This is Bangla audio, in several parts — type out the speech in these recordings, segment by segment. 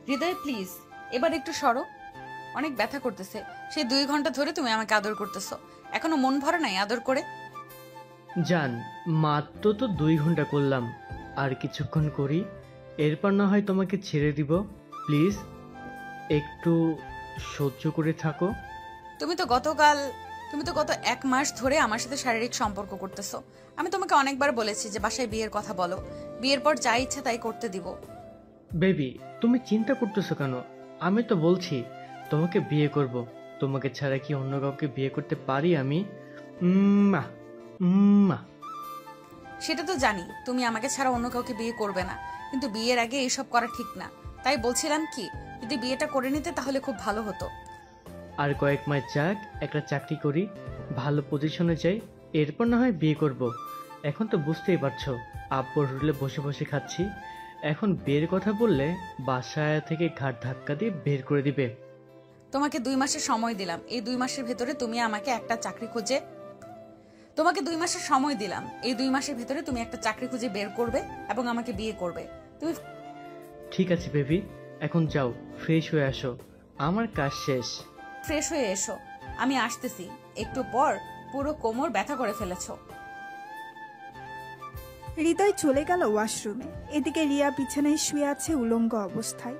হৃদয় প্লিজ এবার একটু সরো, অনেক ব্যথা করতেছে। সেই 2 ঘন্টা ধরে তুমি আমাকে আদর করতেছো, এখনো মন ভরে নাই আদর করে? জান, মাত্র তো 2 ঘন্টা করলাম, আর কিছুক্ষণ করি, এরপর না হয় তোমাকে ছেড়ে দিব। প্লিজ একটু সহ্য করে থাকো। তুমি তো গত 1 মাস ধরে আমার সাথে শারীরিক সম্পর্ক করতেছো। আমি তোমাকে অনেকবার বলেছি যে বাসায় বিয়ের কথা বলো, বিয়ের পর যা ইচ্ছা তাই করতে দিব। বেবি, তুমি চিন্তা করতেছো কেন? আমি তো বলছি তোমাকে বিয়ে করব। তোমাকে ছাড়া কি অন্য কাউকে বিয়ে করতে পারি আমি? উম্মা, উম্মা। সেটা তো জানি তুমি আমাকে ছাড়া অন্য কাউকে বিয়ে করবে না, কিন্তু বিয়ের আগে এইসব করা ঠিক না। তাই বলছিলাম কি, যদি বিয়েটা করে নিতে তাহলে খুব ভালো হতো। আর কয়েক মাস যাক, একটা চাকরি করি, ভালো পজিশনে যাই, এরপর না হয় বিয়ে করব। এখন তো বুঝতেই পারছো, আব্বুর হোটেলে বসে বসে খাচ্ছি। এখন বিয়ের কথা বললে বাসায় থেকে ঘাট ধাক্কা দিয়ে বের করে দিবে। তোমাকে 2 মাসের সময় দিলাম, এই 2 মাসের ভেতরে তুমি আমাকে একটা চাকরি খুঁজে তোমাকে 2 মাসের সময় দিলাম, এই 2 মাসের ভেতরে তুমি একটা চাকরি খুঁজে বের করবে এবং আমাকে বিয়ে করবে। তুমি ঠিক আছে বেবি, এখন যাও, ফ্রেশ হয়ে আসো, আমার কাজ শেষ। ফ্রেশ হয়ে এসো, আমি আসতেছি। একটু পর পুরো কোমর ব্যথা করে ফেলেছো। হৃদয় চলে গেল ওয়াশরুমে। এদিকে রিয়া বিছানায় শুয়ে আছে উলঙ্গ অবস্থায়।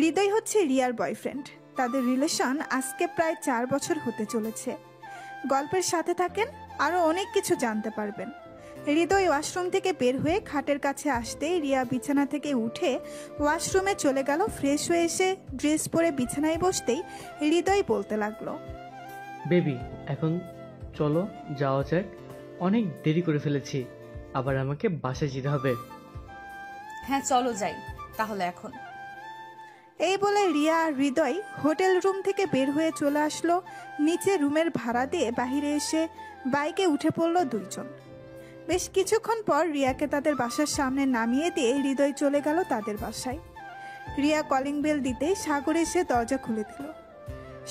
হৃদয় হচ্ছে রিয়ার বয়ফ্রেন্ড। তাদের রিলেশন আজকে প্রায় 4 বছর হতে চলেছে। গল্পের সাথে থাকেন, আরও অনেক কিছু জানতে পারবেন। হৃদয় ওয়াশরুম থেকে বের হয়ে খাটের কাছে আসতেই রিয়া বিছানা থেকে উঠে ওয়াশরুমে চলে গেল। ফ্রেশ হয়ে এসে ড্রেস পরে বিছানায় বসতেই হৃদয় বলতে লাগলো, বেবি, এখন চলো যাওয়া যাক, অনেক দেরি করে ফেলেছি, আবার আমাকে বাসায় যেতে হবে। হ্যাঁ চলো যাই তাহলে এখন। এই বলে রিয়া আর হৃদয় হোটেল রুম থেকে বের হয়ে চলে আসলো। নিচে রুমের ভাড়া দিয়ে বাহিরে এসে বাইকে উঠে পড়লো দুইজন। বেশ কিছুক্ষণ পর রিয়াকে তাদের বাসার সামনে নামিয়ে দিয়ে হৃদয় চলে গেল তাদের বাসায়। রিয়া কলিং বেল দিতেই সাগর এসে দরজা খুলে দিল।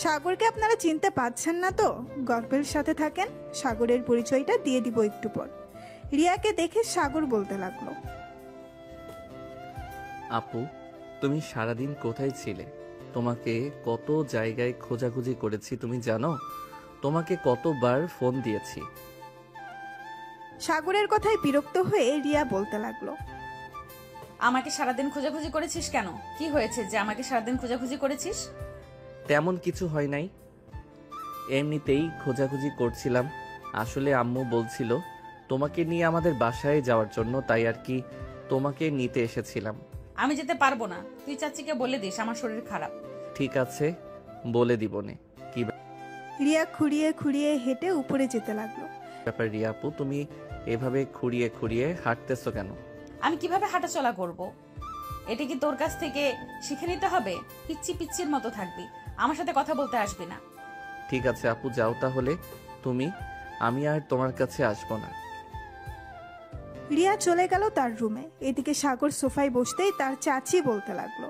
সাগরকে আপনারা চিনতে পারছেন না তো? গল্পের সাথে থাকেন, সাগরের পরিচয়টা দিয়ে দিব একটু পর। রিয়াকে দেখে সাগর বলতে লাগলো, আপু, তুমি সারাদিন কোথায় ছিলে? তোমাকে কত জায়গায় খোঁজাখুঁজি করেছি তুমি জানো? তোমাকে কতবার ফোন দিয়েছি। সাগরের কথায় বিরক্ত হয়ে রিয়া বলতে লাগলো, আমাকে সারাদিন খোঁজাখুঁজি করেছিস কেন? কি হয়েছে যে আমাকে সারাদিন খোঁজাখুঁজি করেছিস? তেমন কিছু হয় নাই, এমনিতেই খোঁজাখুঁজি করছিলাম। আসলে আম্মু বলছিল তোমাকে নিয়ে আমাদের বাসায় যাওয়ার জন্য, তাই আর কি তোমাকে নিতে এসেছিলাম। আমি যেতে পারবো না, তুই চাচিকে বলে দিস আমার শরীর খারাপ। ঠিক আছে, বলে দিবনে। কি রিয়া খুঁড়িয়ে খুঁড়িয়ে হেঁটে উপরে যেতে লাগলো। ব্যাপার রিয়া আপু, তুমি এভাবে খুঁড়িয়ে খুঁড়িয়ে হাঁটতেছো কেন? আমি কিভাবে হাঁটাচলা করব? এটা কি তোর কাছ থেকে শিখে নিতে হবে? পিচ্ছি পিচ্ছির মতো থাকবি, আমার সাথে কথা বলতে আসবি না। ঠিক আছে আপু, যাও তাহলে তুমি, আমি আর তোমার কাছে আসবো না। রিয়া চলে গেল তার রুমে। এদিকে সাগর সোফায় বসতেই তার চাচি বলতে লাগলো,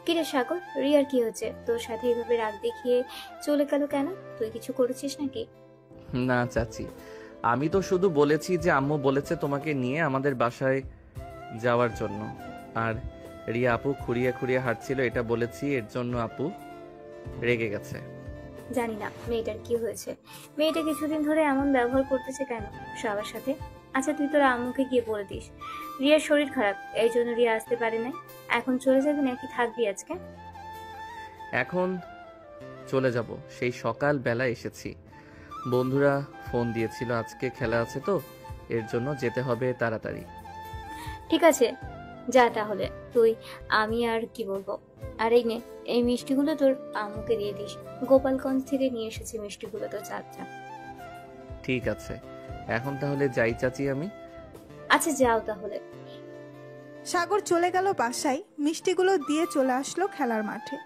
কিরে সাগর, রিয়ার কি হচ্ছে? তোর সাথে এভাবে রাগ দেখিয়ে চলে গেল কেন? তুই কিছু করেছিস নাকি? না চাচি, আমি তো শুধু বলেছি যে আম্মু বলেছে তোমাকে নিয়ে আমাদের বাসায় যাওয়ার জন্য, আর রিয়া আপু খুঁড়িয়ে খুঁড়িয়ে হাঁটছিল এটা বলেছি, এর জন্য আপু রেগে গেছে। জানি না মেয়েটার কি হয়েছে। মেয়েটা কিছুদিন ধরে এমন ব্যবহার করতেছে কেন সবার সাথে? আচ্ছা তুই তোর আম্মুকে গিয়ে বলে দিস রিয়ার শরীর খারাপ, এই জন্য রিয়া আসতে পারে নাই। এখন চলে যাবি নাকি থাকবি আজকে? এখন চলে যাব, সেই সকাল বেলা এসেছি। বন্ধুরা ফোন দিয়েছিল আজকে খেলা আছে তো, এর জন্য যেতে হবে তাড়াতাড়ি। ঠিক আছে যা তাহলে তুই। আমি আর কি বলবো। আর এই নে, এই মিষ্টিগুলো তোর আম্মুকে দিয়ে দিস। গোপালগঞ্জ থেকে নিয়ে এসেছি মিষ্টিগুলো, তো চাচা। ঠিক আছে, এখন তাহলে যাই চাচি আমি। আচ্ছা যাও তাহলে। সাগর চলে গেল বাসায়। মিষ্টিগুলো দিয়ে চলে আসলো খেলার মাঠে।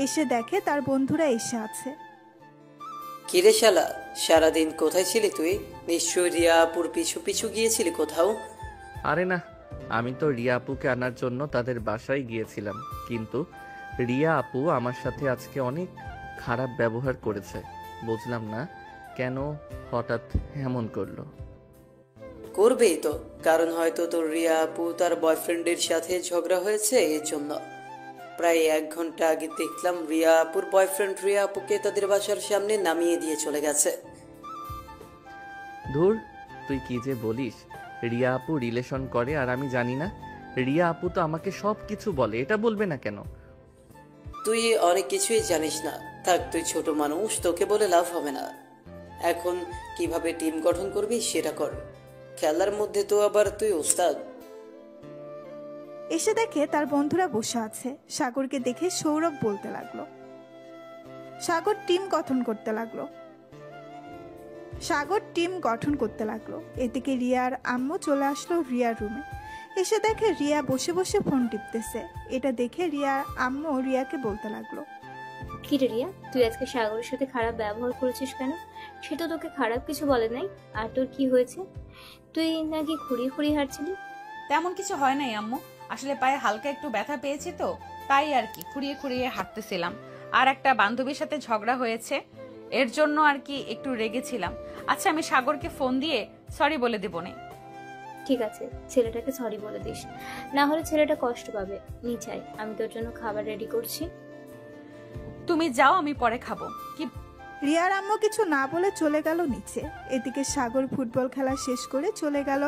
এসে দেখে তার বন্ধুরা এসে আছে। কিরে শালা, সারাদিন কোথায় ছিলি তুই? নিশ্চয়ই রিয়া আপুর পিছু পিছু গিয়েছিলি কোথাও। আরে না, আমি তো রিয়া আপুকে আনার জন্য তাদের বাসায় গিয়েছিলাম, কিন্তু রিয়া আপু আমার সাথে আজকে অনেক খারাপ ব্যবহার করেছে। বুঝলাম না কেন হঠাৎ এমন করলো। করবেই তো, কারণ হয়তো তোর রিয়া আপু তার বয়ফ্রেন্ডের সাথে ঝগড়া হয়েছে এর জন্য। প্রায় 1 ঘন্টা আগে দেখলাম রিয়া আপুর বয়ফ্রেন্ড রিয়া আপুকে তাদের বাসার সামনে নামিয়ে দিয়ে চলে গেছে। ধুর, তুই কি যে বলিস। রিয়া আপু রিলেশন করে আর আমি জানি না? রিয়া আপু তো আমাকে সব কিছু বলে, এটা বলবে না কেন? তুই অনেক কিছুই জানিস না। থাক, তুই ছোট মানুষ, তোকে বলে লাভ হবে না। এখন কিভাবে টিম গঠন করবি সেটা কর। খেলার মধ্যে তো আবার তুই ওস্তাদ। এসে দেখে তার বন্ধুরা বসে আছে। সাগরকে দেখে সৌরভ বলতে লাগলো। সাগর টিম গঠন করতে লাগলো। এদিকে রিয়ার আম্মু চলে আসলো রিয়ার রুমে। এসে দেখে রিয়া বসে বসে ফোন টিপতেছে। এটা দেখে রিয়ার আম্মু রিয়াকে বলতে লাগলো, কি রে রিয়া, তুই আজকে সাগরের সাথে খারাপ ব্যবহার করেছিস কেন? সে তো তোকে খারাপ কিছু বলে নাই। আর তোর কি হয়েছে? তুই নাকি খুঁড়িয়ে খুঁড়িয়ে হাঁটছিলি? তেমন কিছু হয় নাই আম্মু, আসলে পায়ে হালকা একটু ব্যথা পেয়েছি তো, তাই আর কি খুঁড়িয়ে খুঁড়িয়ে হাঁটতেছিলাম। আর একটা বান্ধবীর সাথে ঝগড়া হয়েছে, এর জন্য আর কি একটু রেগেছিলাম। আচ্ছা, আমি সাগরকে ফোন দিয়ে সরি বলে দেবো নে। ঠিক আছে, ছেলেটাকে সরি বলে দিস, না হলে ছেলেটা কষ্ট পাবে। নিচাই, আমি তোর জন্য খাবার রেডি করছি। তুমি যাও, আমি পরে খাবো। কি রিয়ার আম্মু কিছু না বলে চলে গেল নিচে। এদিকে সাগর ফুটবল খেলা শেষ করে চলে গেল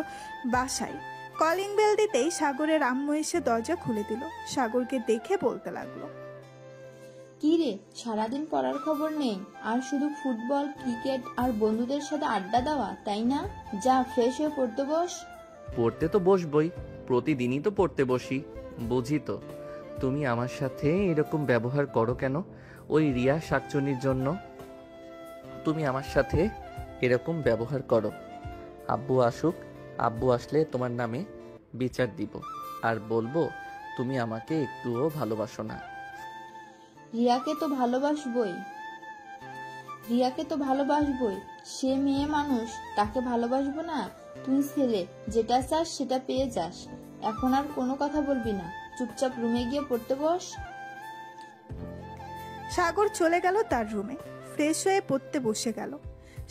বাসায়। কলিং বেল দিতেই সাগরের আম্মু এসে দরজা খুলে দিল। সাগরকে দেখে বলতে লাগলো, কি রে, সারাদিন পড়ার খবর নেই আর শুধু ফুটবল, ক্রিকেট আর বন্ধুদের সাথে আড্ডা দেওয়া, তাই না? যা, ফ্রেশ হয়ে পড়তে বস। পড়তে তো বসবই, প্রতিদিনই তো পড়তে বসি। বুঝি তো, তুমি আমার সাথে এরকম ব্যবহার করো কেন? ওই রিয়া শাকচুনির জন্য তুমি আমার সাথে এরকম ব্যবহার করো। আব্বু আসুক, আব্বু আসলে তোমার নামে বিচার দিব আর বলবো তুমি আমাকে একটুও ভালোবাসো না। রিয়াকে তো ভালোবাসবই, সে মেয়ে মানুষ, তাকে ভালোবাসবো না? তুই ছেলে, যেটা চাস সেটা পেয়ে যাস। এখন আর কোনো কথা বলবি না, চুপচাপ রুমে গিয়ে পড়তে বস। সাগর চলে গেল তার রুমে। ফ্রেশ হয়ে পড়তে বসে গেল।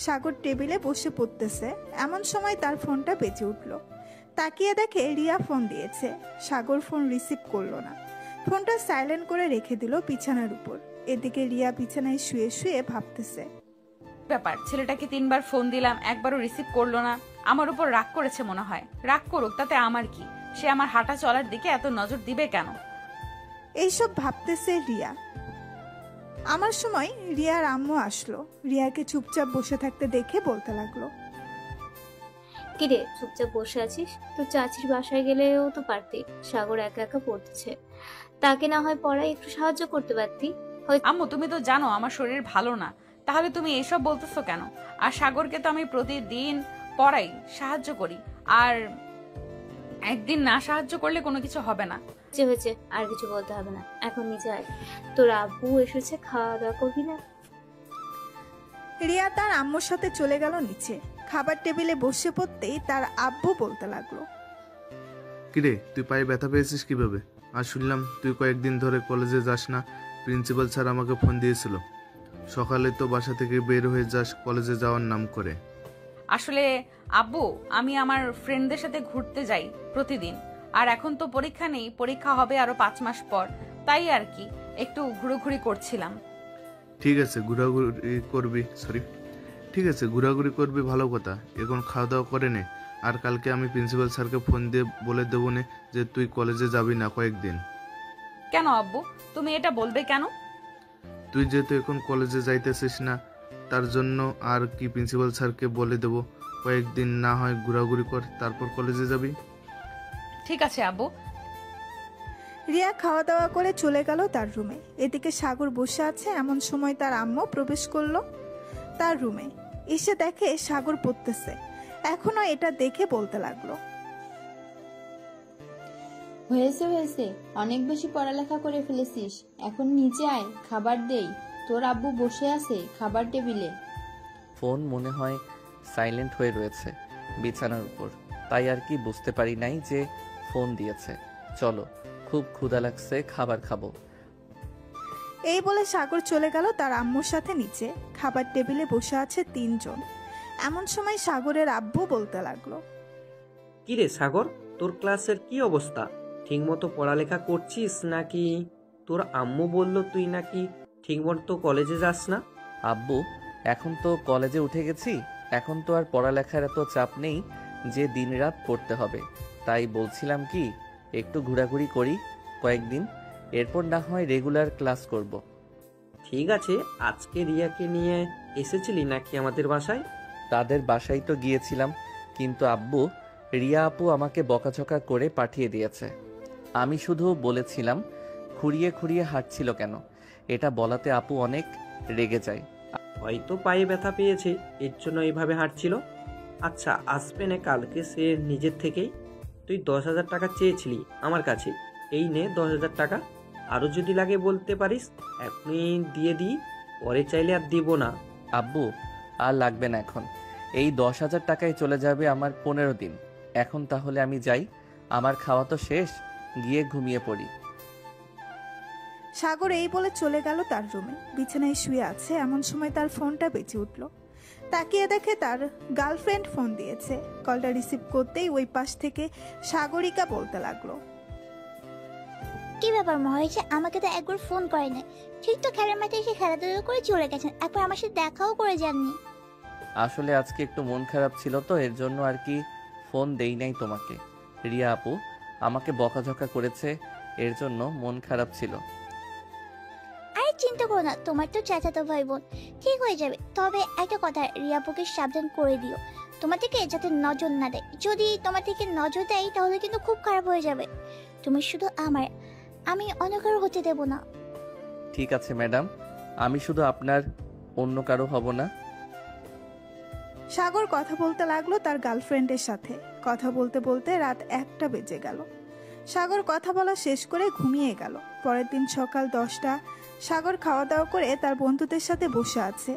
সাগর টেবিলে বসে পড়তেছে, এমন সময় তার ফোনটা বেজে উঠল। তাকিয়ে দেখে রিয়া ফোন দিয়েছে। সাগর ফোন রিসিভ করলো না, ফোনটা সাইলেন্ট করে রেখে দিল বিছানার উপর। এদিকে রিয়া বিছানায় শুয়ে শুয়ে ভাবতেছে, ব্যাপার, ছেলেটাকে 3বার ফোন দিলাম, একবারও রিসিভ করলো না। আমার উপর রাগ করেছে মনে হয়। রাগ করুক, তাতে আমার কি? সে আমার হাঁটা চলার দিকে এত নজর দিবে কেন? এইসব ভাবতেছে রিয়া। আমার সময় রিয়ার আম্মু আসলো। রিয়াকে চুপচাপ বসে থাকতে দেখে বলতে লাগলো, কি রে, চুপচাপ বসে আছিস? তোর চাচির বাসায় গেলেও তো পারতি। সাগর একা একা পড়তেছে, তাকে না হয় পড়ায় একটু সাহায্য করতে পারতি। আম্মু, তুমি তো জানো আমার শরীর ভালো না, তাহলে তুমি এসব বলতেছো কেন? আর সাগরকে তো আমি প্রতিদিন পড়াই, সাহায্য করি। আর একদিন না সাহায্য করলে কোনো কিছু হবে না। যে হয়েছে, আর কিছু বলতে হবে না, এখন নিচে আয়। তোর আব্বু এসেছে, খাওয়া দাওয়া করবি না? রিয়া তার আম্মুর সাথে চলে গেল নিচে। খাবার টেবিলে বসে পড়তেই তার আব্বু বলতে লাগলো, কিরে, তুই পায়ে ব্যথা পেয়েছিস কিভাবে? আর শুনলাম তুই কয়েকদিন ধরে কলেজে যাস না। প্রিন্সিপাল স্যার আমাকে ফোন দিয়েছিল। সকালে তো বাসা থেকে বের হয়ে যাস কলেজে যাওয়ার নাম করে। আসলে আব্বু, আমি আমার ফ্রেন্ডদের সাথে ঘুরতে যাই প্রতিদিন। আর এখন তো পরীক্ষা নেই, পরীক্ষা হবে আরো 5 মাস পর, তাই আর কি একটু ঘুরোঘুরি করছিলাম। ঠিক আছে, ঘোরাঘুরি করবি, ভালো কথা। এখন খাওয়া দাওয়া করে নে। আর কালকে আমি প্রিন্সিপাল স্যারকে ফোন দিয়ে বলে দেবো নে যে তুই কলেজে যাবি না কয়েকদিন। কেন আব্বু, তুমি এটা বলবে কেন? তুই যেহেতু এখন কলেজে যাইতেছিস না, তার জন্য আর কি প্রিন্সিপাল স্যারকে বলে দেবো কয়েকদিন না হয় ঘোরাঘুরি কর, তারপর কলেজে যাবি। ঠিক আছে আব্বু। রিয়া খাওয়া দাওয়া করে চলে গেল তার রুমে। এদিকে সাগর বসে আছে। এমন সময় তার আম্মু প্রবেশ করলো তার রুমে। এসে দেখে সাগর পড়তেছে। এখনো এটা দেখে বলতে লাগলো, হয়েছে, অনেক বেশি পড়ালেখা করে ফেলেছিস। এখন নিচে আয়, খাবার দেই। তোর আব্বু বসে আছে খাবার টেবিলে। ফোন মনে হয় সাইলেন্ট হয়ে রয়েছে বিছানার উপর, তাই আর কি বুঝতে পারি নাই যে ফোন দিয়েছে। চলো, খুব ক্ষুধা লাগছে, খাবার খাবো। এই বলে সাগর চলে গেল তার আম্মুর সাথে নিচে। খাবার টেবিলে বসে আছে 3 জন। এমন সময় সাগরের আব্বু বলতে লাগলো, কিরে সাগর, তোর ক্লাসের কি অবস্থা? ঠিকমতো পড়ালেখা করছিস নাকি তোর আম্মু বলল তুই নাকি ঠিকমতো কলেজে যাস না। আব্বু, এখন তো কলেজে উঠে গেছি, এখন তো আর পড়ালেখার এত চাপ নেই যে দিনরাত পড়তে হবে। তাই বলছিলাম কি, একটু ঘোরাঘুরি করি কয়েকদিন, এরপর না হয় রেগুলার ক্লাস করব। ঠিক আছে, আজকে রিয়াকে নিয়ে এসেছিলি নাকি আমাদের বাসায়? তাদের বাসায় তো গিয়েছিলাম, কিন্তু আব্বু, রিয়া আপু আমাকে বকাঝকা করে পাঠিয়ে দিয়েছে। আমি শুধু বলেছিলাম খুঁড়িয়ে খুঁড়িয়ে হাঁটছিল কেন, এটা বলাতে আপু অনেক রেগে যায়। হয়তো পায়ে ব্যথা পেয়েছে, এর জন্য এইভাবে হাঁটছিল। আচ্ছা, আসবে না কালকে সে নিজের থেকেই। তুই 10,000 টাকা চেয়েছিলি আমার কাছে, এই নে 10,000 টাকা। আরও যদি লাগে বলতে পারিস, এখনই দিয়ে দিই, পরে চাইলে আর দিব না। আব্বু, আর লাগবে না এখন, এই 10,000 টাকায় চলে যাবে আমার 15 দিন। এখন তাহলে আমি যাই, আমার খাওয়া তো শেষ, গিয়ে ঘুমিয়ে পড়ি। সাগর এই বলে চলে গেল তার রুমে। বিছানায় শুয়ে আছে এমন সময় তার ফোনটা বেঁচে উঠল। তাকিয়ে দেখে তার গার্লফ্রেন্ড ফোন দিয়েছে। কলটা রিসিভ করতেই ওই পাশ থেকে সাগরিকা বলতে লাগলো, কি ব্যাপার মহেশ, আমাকে তো একবার ফোন করে নাই, ঠিক তো খেলার মাঠে এসে খেলাধুলা করে চলে গেছেন, একবার আমার সাথে দেখাও করে যাননি। আসলে আজকে একটু মন খারাপ ছিল তো, এর জন্য আর কি ফোন দেই নাই তোমাকে। রিয়া আপু আমাকে বকাঝকা করেছে, এর জন্য মন খারাপ ছিল। আরে চিন্তা করো না, তোমার তো চাচাতো ভাই বোন, ঠিক হয়ে যাবে। তবে একটা কথা, রিয়াপুকে সাবধান করে দিও তোমার থেকে যাতে নজর না দেয়। যদি তোমার থেকে নজর দেয় তাহলে কিন্তু খুব খারাপ হয়ে যাবে। তুমি শুধু আমার, আমি অন্য কারো হতে দেব না। ঠিক আছে ম্যাডাম, আমি শুধু আপনার, অন্য কারো হব না। সাগর কথা বলতে লাগলো তার গার্লফ্রেন্ডের সাথে। কথা বলতে বলতে রাত 1টা বেজে গেল। সাগর কথা বলা শেষ করে ঘুমিয়ে গেল। পরের দিন সকাল 10টা। সাগর খাওয়া দাওয়া করে তার বন্ধুদের সাথে বসে আছে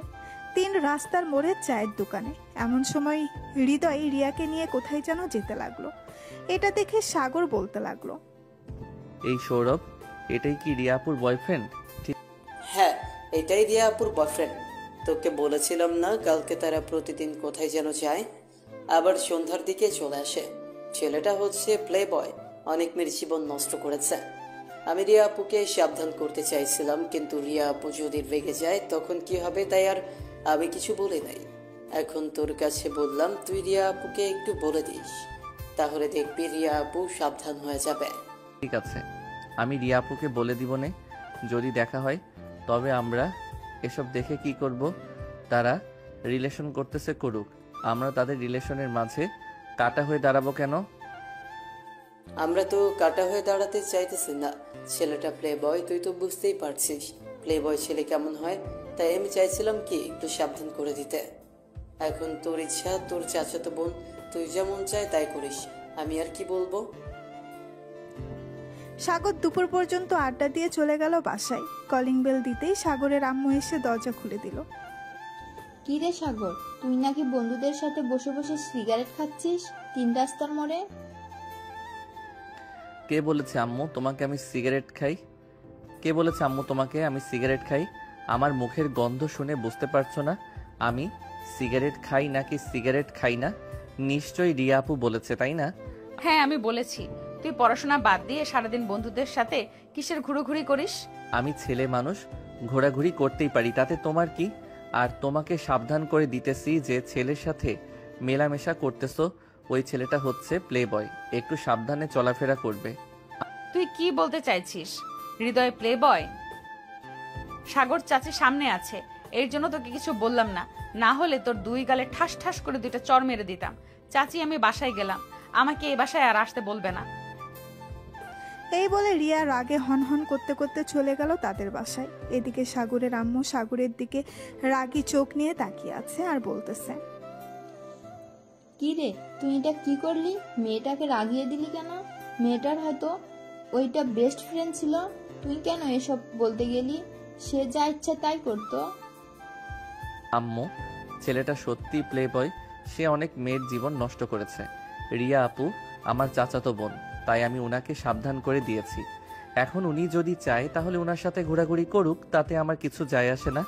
3 রাস্তার মোড়ের চায়ের দোকানে। এমন সময় হৃদয় রিয়াকে নিয়ে কোথায় যেন যেতে লাগলো। এটা দেখে সাগর বলতে লাগলো, এই সৌরভ, এটাই কি রিয়া আপুর বয়ফ্রেন্ড? হ্যাঁ, এটাই রিয়া আপুর বয়ফ্রেন্ড। তোকে বলেছিলাম না, কালকে তারা প্রতিদিন কোথায় যেন যায়, আবার সন্ধ্যার দিকে চলে আসে। ছেলেটা হচ্ছে প্লে বয়, অনেক মেয়ের জীবন নষ্ট করেছে। আমি রিয়া আপুকে সাবধান করতে চাইছিলাম, কিন্তু রিয়া আপু যদি রেগে যায় তখন কি হবে, তাই আর আমি কিছু বলি নাই। এখন তোর কাছে বললাম, তুই রিয়া আপুকে একটু বলে দিস, তাহলে দেখবি রিয়া আপু সাবধান হয়ে যাবে। ঠিক আছে, আমি রিয়া আপুকে বলে দিব নে। যদি দেখা হয় তবে আমরা এসব দেখে কি করব? তারা রিলেশন করতেছে করুক, আমরা তাদের রিলেশনের মাঝে কাটা হয়ে দাঁড়াবো কেন? আমরা তো কাটা হয়ে দাঁড়াতে চাইতেছি না। ছেলেটা প্লে বয়, তুই তো বুঝতেই পারছিস প্লে বয় ছেলে কেমন হয়। তাই আমি চাইছিলাম কি একটু সাবধান করে দিতে। এখন তোর ইচ্ছা, তোর চাচাতো বোন, তুই যেমন চাই তাই করিস, আমি আর কি বলবো। সাগর দুপুর পর্যন্ত আড্ডা দিয়ে চলে গেল বাসায়। কলিং বেল দিতেই সাগরের আম্মু এসে দরজা খুলে দিল। কি রে সাগর, তুই নাকি বন্ধুদের সাথে বসে বসে সিগারেট খাচ্ছিস 3 রাস্তার মোড়ে? কে বলেছে আম্মু তোমাকে আমি সিগারেট খাই? কে বলেছে আম্মু তোমাকে আমি সিগারেট খাই? আমার মুখের গন্ধ শুনে বুঝতে পারছো না আমি সিগারেট খাই নাকি সিগারেট খাই না? নিশ্চয়ই রিয়া আপু বলেছে, তাই না? হ্যাঁ, আমি বলেছি। তুই পড়াশোনা বাদ দিয়ে সারাদিন বন্ধুদের সাথে কিসের ঘুরোঘুরি করিস? আমি ছেলে মানুষ, ঘোরাঘুরি করতেই পারি, তাতে তোমার কি? আর তোমাকে সাবধান করে দিতেছি যে ছেলের সাথে মেলামেশা করতেছো, ওই ছেলেটা হচ্ছে প্লে বয়, একটু সাবধানে চলাফেরা করবে। তুই কি বলতে চাইছিস? হৃদয় প্লে বয়? সাগর চাচি সামনে আছে, এর জন্য তোকে কিছু বললাম না, না হলে তোর 2 গালে ঠাস ঠাস করে 2টা চড় মেরে দিতাম। চাচি, আমি বাসায় গেলাম, আমাকে এই বাসায় আর আসতে বলবে না। এই বলে রিয়া রাগে হনহন করতে করতে চলে গেল তাদের বাসায়। এদিকে সাগরের আম্মু সাগরের দিকে রাগী চোখ নিয়ে তাকিয়ে আছে আর বলতেছে, কি রে, তুই এটা কি করলি? মেয়েটাকে রাগিয়ে দিলি কেন? মেয়েটার হয়তো ওইটা বেস্ট ফ্রেন্ড ছিল, তুই কেন এসব বলতে গেলি? সে যা ইচ্ছা তাই করতো। আম্মু, ছেলেটা সত্যি প্লে বয়, সে অনেক মেয়ের জীবন নষ্ট করেছে। রিয়া আপু আমার চাচাতো বোন, তাই আমি উনাকে সাবধান করে দিয়েছি। এখন উনি যদি চায় তাহলে উনার সাথে ঘোরাঘুরি করুক, তাতে আমার কিছু যায় আসে না।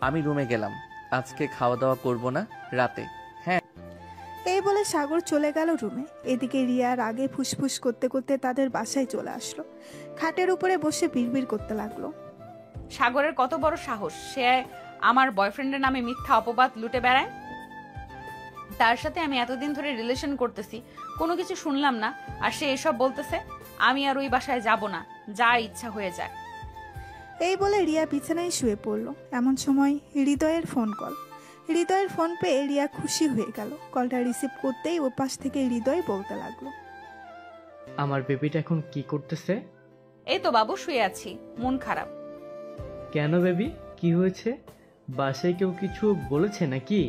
আমি রুমে গেলাম, আজকে খাওয়া দাওয়া করব না, রাতে। হ্যাঁ, এই বলে সাগর চলে গেল রুমে। এদিকে রিয়ার আগে ফুসফুস করতে করতে তাদের বাসায় চলে আসলো। খাটের উপরে বসে বিড়বিড় করতে লাগলো। সাগরের কত বড় সাহস, সে আমার বয়ফ্রেন্ডের নামে মিথ্যা অপবাদ লুটে বেড়ায়। তার সাথে আমি এতদিন ধরে রিলেশন করতেছি, কোনো কিছু শুনলাম না, আর সে এসব বলতেছে। আমি আর ওই বাসায় যাব না, যা ইচ্ছা হয়ে যাক। এই বলে রিয়া বিছানায় শুয়ে পড়ল। এমন সময় হৃদয়ের ফোন কল। হৃদয়ের ফোন পেয়ে রিয়া খুশি হয়ে গেল। কলটা রিসিভ করতেই ও পাশ থেকে হৃদয় বলতে লাগলো, আমার বেবিটা এখন কি করতেছে? এই তো বাবু, শুয়ে আছি, মন খারাপ। কেন বেবি, কি হয়েছে? বাসায় কেউ কিছু বলেছে নাকি?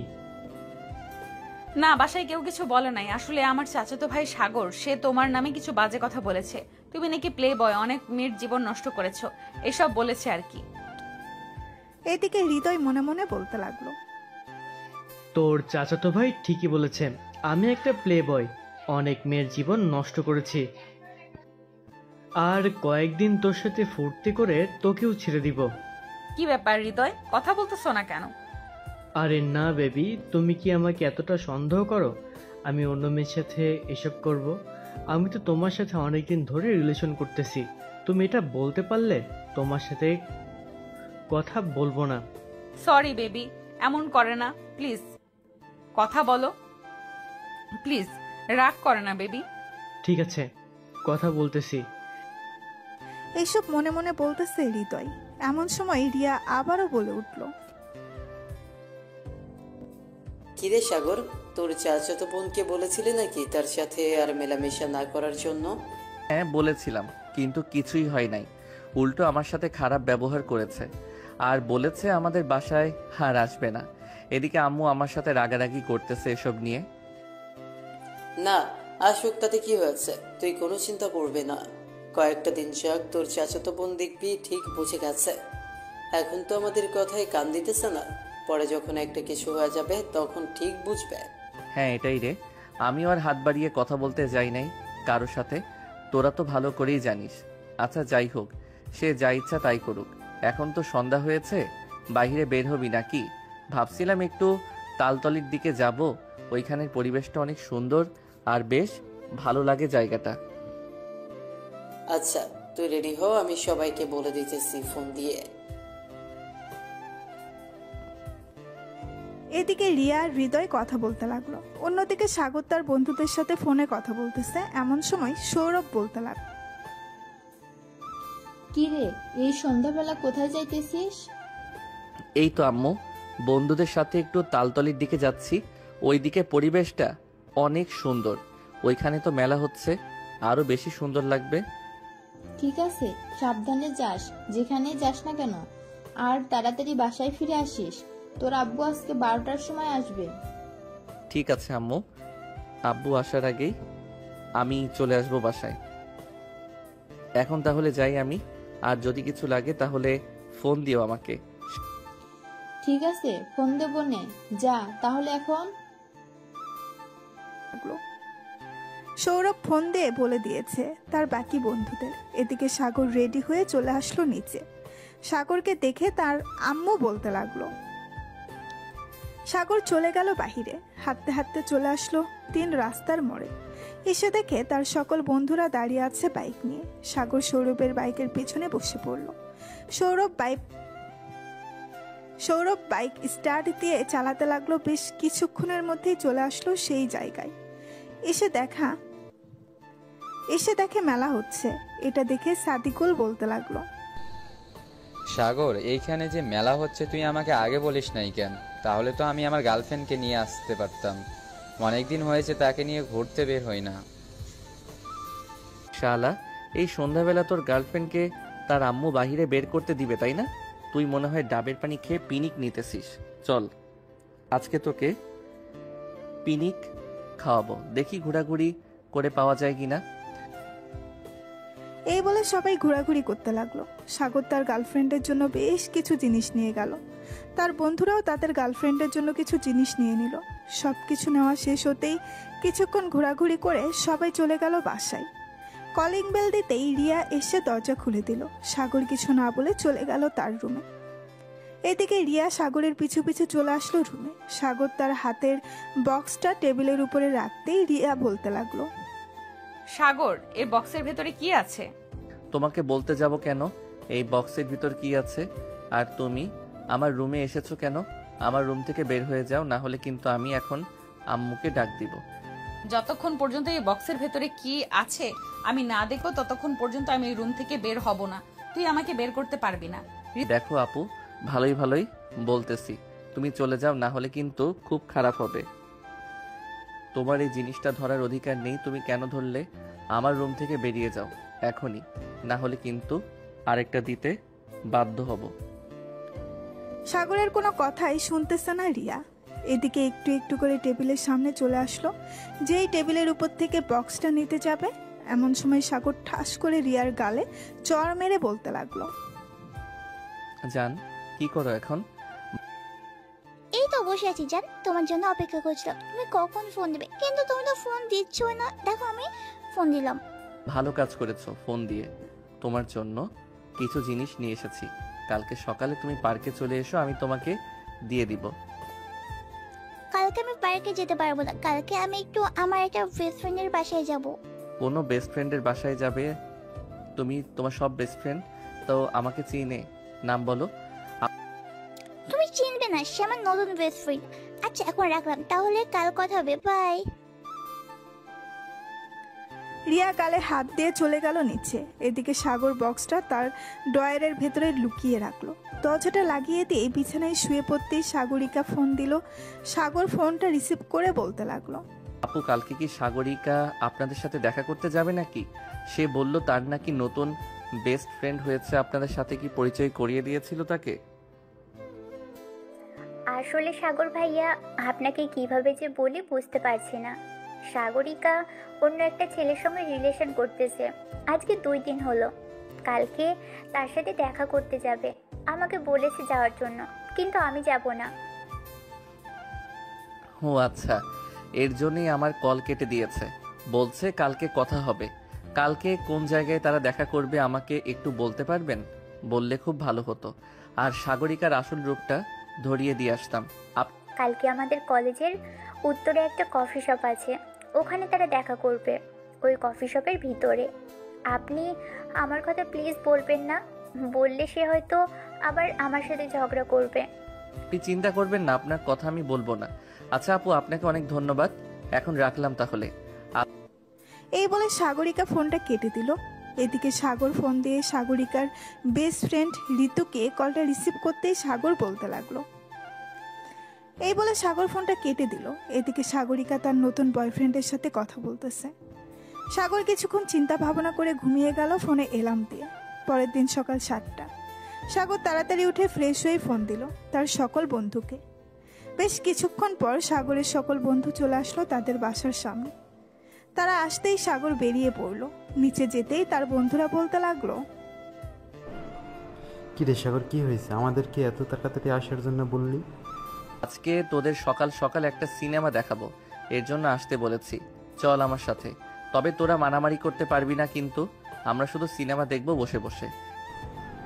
না, বাসায় কেউ কিছু বলে নাই। আসলে আমার চাচাতো ভাই সাগর, সে তোমার নামে কিছু বাজে কথা বলেছে। তুমি নাকি প্লে বয়, অনেক মেয়ের জীবন নষ্ট করেছো, এসব বলেছে আর কি। এদিকে হৃদয় মনে মনে বলতে লাগলো, তোর চাচাতো ভাই ঠিকই বলেছে, আমি একটা প্লে বয়, অনেক মেয়ের জীবন নষ্ট করেছি। আর কয়েকদিন তোর সাথে ফুর্তি করে তোকেও ছেড়ে দিব। কি ব্যাপার হৃদয়, কথা বলতেছো না কেন? আরে না বেবি, তুমি কি আমাকে এতটা সন্দেহ করো আমি অন্য মেয়ের সাথে এসব করব? আমি তো তোমার সাথে অনেকদিন ধরে রিলেশন করতেছি, তুমি এটা বলতে পারলে তোমার সাথে কথা বলবো না। সরি বেবি, এমন করে না প্লিজ, কথা বলো প্লিজ, রাগ করে না বেবি। ঠিক আছে, কথা বলতেছি। এইসব মনে মনে বলতেছে হৃদয়। এমন সময় রিয়া আবারও বলে উঠল, কিরে সাগর, তোর চাচাতো বোনকে বলেছিলি নাকি তার সাথে আর মেলামেশা না করার জন্য? হ্যাঁ বলেছিলাম, কিন্তু কিছুই হয় নাই। উল্টো আমার সাথে খারাপ ব্যবহার করেছে আর বলেছে আমাদের বাসায় আর আসবে না। এদিকে আম্মু আমার সাথে রাগারাগি করতেছে এসব নিয়ে। না, আসুক, তাতে কি হয়েছে? তুই কোনো চিন্তা করবি না, কয়েকটা দিন যাক, তোর চাচাতো বোন দেখবি ঠিক বুঝে গেছে। এখন তো আমাদের কথায় কান দিতেছে না, পরে যখন একটা কিছু হয়ে যাবে তখন ঠিক বুঝবে। হ্যাঁ এটাই রে, আমিও আর হাত বাড়িয়ে কথা বলতে যাই নাই কারোর সাথে, তোরা তো ভালো করেই জানিস। আচ্ছা যাই হোক, সে যা ইচ্ছা তাই করুক। এখন তো সন্ধ্যা হয়েছে, বাইরে বের হবি নাকি? ভাবছিলাম একটু তালতলির দিকে যাব, ওইখানের পরিবেশটা অনেক সুন্দর আর বেশ ভালো লাগে জায়গাটা। আচ্ছা তুই রেডি হ, আমি সবাইকে বলে দিতেছি ফোন দিয়ে। এদিকে রিয়া আর হৃদয় কথা বলতে লাগলো। অন্যদিকে সাগর তার বন্ধুদের সাথে ফোনে কথা বলতেছে। এমন সময় সৌরভ বলতে লাগলো, কি রে, এই সন্ধ্যাবেলা কোথায় যাইতেছিস? এই তো আম্মু, বন্ধুদের সাথে একটু তালতলির দিকে যাচ্ছি, ওইদিকে পরিবেশটা অনেক সুন্দর, ওইখানে তো মেলা হচ্ছে, আরো বেশি সুন্দর লাগবে। ঠিক আছে, সাবধানে যাস, যেখানে যাস না কেন, আর তাড়াতাড়ি বাসায় ফিরে আসিস। তোর আব্বু আজকে 12টার সময় আসবে। ঠিক আছে আম্মু, আব্বু আসার আগেই আমি চলে আসবো বাসায়। এখন তাহলে যাই আমি, আর যদি কিছু লাগে তাহলে ফোন দিও আমাকে। ঠিক আছে, ফোন দেবো নে, যা তাহলে এখন। সৌরভ ফোন দিয়ে বলে দিয়েছে তার বাকি বন্ধুদের। এদিকে সাগর রেডি হয়ে চলে আসলো নিচে। সাগরকে দেখে তার আম্মু বলতে লাগলো, সাগর চলে গেল বাহিরে। হাঁটতে হাঁটতে চলে আসলো 3 রাস্তার মোড়ে। এসে দেখে তার সকল বন্ধুরা দাঁড়িয়ে আছে বাইক নিয়ে। সাগর সৌরভের বাইকের পেছনে বসে পড়ল। সৌরভ বাইক স্টার্ট দিয়ে চালাতে লাগলো। বেশ কিছুক্ষণের মধ্যেই চলে আসলো সেই জায়গায়। এসে দেখে মেলা হচ্ছে। এটা দেখে সাদিকুল বলতে লাগলো, সাগর, এইখানে যে মেলা হচ্ছে তুই আমাকে আগে বলিস নাই কেন? তাহলে তো আমি আমার গার্লফ্রেন্ডকে নিয়ে আসতে পারতাম, অনেকদিন হয়েছে তাকে নিয়ে ঘুরতে বের হই না। শালা, এই সন্ধ্যাবেলা তোর গার্লফ্রেন্ডকে তার আম্মু বাহিরে বের করতে দিবে তাই না? তুই মনে হয় ডাবের পানি খেয়ে পিনিক নিতেছিস। চল আজকে তোকে পিনিক খাওয়াবো, দেখি ঘোরাঘুরি করে পাওয়া যায় কিনা। এই বলে সবাই ঘোরাঘুরি করতে লাগলো। সাগর তার গার্লফ্রেন্ডের জন্য বেশ কিছু জিনিস নিয়ে গেল। তার বন্ধুরাও তাদের গার্লফ্রেন্ডের জন্য কিছু জিনিস নিয়ে নিল। সবকিছু নেওয়া শেষ হতেই কিছুক্ষণ ঘোরাঘুরি করে সবাই চলে গেল বাসায়। কলিং বেল দিতেই রিয়া এসে দরজা খুলে দিল। সাগর কিছু না বলে চলে গেল তার রুমে। এদিকে রিয়া সাগরের পিছু পিছু চলে আসলো রুমে। সাগর তার হাতের বক্সটা টেবিলের উপরে রাখতেই রিয়া বলতে লাগলো, সাগর, এই বক্সের ভেতরে কি আছে? তোমাকে বলতে যাব কেন এই বক্সের ভিতর কি আছে? আর তুমি আমার রুমে এসেছো কেন? আমার রুম থেকে বের হয়ে যাও, না হলে কিন্তু আমি এখন আম্মুকে ডাক দিব। যতক্ষণ পর্যন্ত এই বক্সের ভেতরে কি আছে আমি না দেখবো ততক্ষণ পর্যন্ত আমি এই রুম থেকে বের হব না। তুই আমাকে বের করতে পারবি না। দেখো আপু, ভালোই ভালোই বলতেছি, তুমি চলে যাও, না হলে কিন্তু খুব খারাপ হবে। তোমার এই জিনিসটা ধরার অধিকার নেই, তুমি কেন ধরলে? আমার রুম থেকে বেরিয়ে যাও এখনই, না হলে কিন্তু আরেকটা দিতে বাধ্য হব। সাগরের কোনো কথাই শুনতেছে না রিয়া। এদিকে একটু একটু করে টেবিলের সামনে চলে আসলো। যেই টেবিলের উপর থেকে বক্সটা নিতে যাবে এমন সময় সাগর ঠাস করে রিয়ার গালে চড় মেরে বলতে লাগলো, জান, কি করো এখন? এই তো বসে আছি জান, তোমার জন্য অপেক্ষা করছিলাম। তুমি কখন ফোন দিবে, কিন্তু তুমি তো ফোন দিচ্ছই না। দেখো আমি ফোন দিলাম। ভালো কাজ করেছো ফোন দিয়ে। তোমার জন্য কিছু জিনিস নিয়ে এসেছি, কালকে সকালে তুমি পার্কে চলে এসো, আমি তোমাকে দিয়ে দিব। কালকে আমি পার্কে যেতে পারবো না, কালকে আমি একটু আমার একটা বেস্ট ফ্রেন্ডের বাসায় যাব। কোনো বেস্ট ফ্রেন্ডের বাসায় যাবে? তুমি তোমার সব বেস্ট ফ্রেন্ড তো আমাকে চিনে, নাম বলো। তুমি চিনবে না, সে আমার নতুন বেস্ট ফ্রেন্ড। আচ্ছা এখন রাখলাম, তাহলে কাল কথা হবে, বাই। রিয়া গালে হাত দিয়ে চলে গেল নিচে। এদিকে সাগর বক্সটা তার ড্রয়ারের ভেতরে লুকিয়ে রাখলো। দরজাটা লাগিয়ে দিয়ে বিছানায় শুয়ে পড়তেই সাগরিকা ফোন দিল। সাগর ফোনটা রিসিভ করে বলতে লাগলো, আপু, কালকে কি সাগরিকা আপনাদের সাথে দেখা করতে যাবে নাকি? সে বলল তার নাকি নতুন বেস্ট ফ্রেন্ড হয়েছে, আপনাদের সাথে কি পরিচয় করিয়ে দিয়েছিল তাকে? আসলে সাগর ভাইয়া, আপনাকে কিভাবে যে বলি বুঝতে পারছি না। সাগরিকা অন্য একটা ছেলের সঙ্গে রিলেশন করতেছে। আজকে 2 দিন হলো। কালকে তার সাথে দেখা করতে যাবে, আমাকে বলেছে যাওয়ার জন্য, কিন্তু আমি যাব না। ও আচ্ছা, এর জন্যই আমার কল কেটে দিয়েছে। বলছে কালকে কথা হবে। কালকে কোন জায়গায় তারা দেখা করবে আমাকে একটু বলতে পারবেন? বললে খুব ভালো হতো, আর সাগরিকার আসল রূপটা ধরিয়ে দিয়ে আসতাম। কালকে আমাদের কলেজের উত্তরে একটা কফি শপ আছে, ওখানে তারা দেখা করবে, ওই কফি শপের ভিতরে। আপনি আমার কথা প্লিজ বলবেন না, বললে সে হয়তো আবার আমার সাথে ঝগড়া করবে। আপনি চিন্তা করবেন না, আপনার কথা আমি বলবো না। আচ্ছা আপু, আপনাকে অনেক ধন্যবাদ, এখন রাখলাম তাহলে। এই বলে সাগরিকা ফোনটা কেটে দিল। এদিকে সাগর ফোন দিয়ে সাগরিকার বেস্ট ফ্রেন্ড ঋতুকে কলটা রিসিভ করতেই সাগর বলতে লাগলো। এই বলে সাগর ফোনটা কেটে দিল। এদিকে সাগরিকা তার নতুন বয়ফ্রেন্ডের সাথে কথা বলতেছে। সাগর কিছুক্ষণ চিন্তা ভাবনা করে ঘুমিয়ে গেল ফোনে এলার্ম দিয়ে। পরের দিন সকাল 7টা। সাগর তাড়াতাড়ি উঠে ফ্রেশ হয়ে ফোন দিল তার সকল বন্ধুকে। বেশ কিছুক্ষণ পর সাগরের সকল বন্ধু চলে আসলো তাদের বাসার সামনে। তারা আসতেই সাগর বেরিয়ে পড়ল। নিচে যেতেই তার বন্ধুরা বলতে লাগলো, কি রে সাগর, কি হয়েছে? আমাদেরকে এত তাড়াতাড়ি আসার জন্য বললি? আজকে তোদের সকাল সকাল একটা সিনেমা দেখাবো, এর জন্য আসতে বলেছি, চল আমার সাথে। তবে তোরা মারামারি করতে পারবি না, কিন্তু আমরা শুধু সিনেমা দেখবো বসে বসে।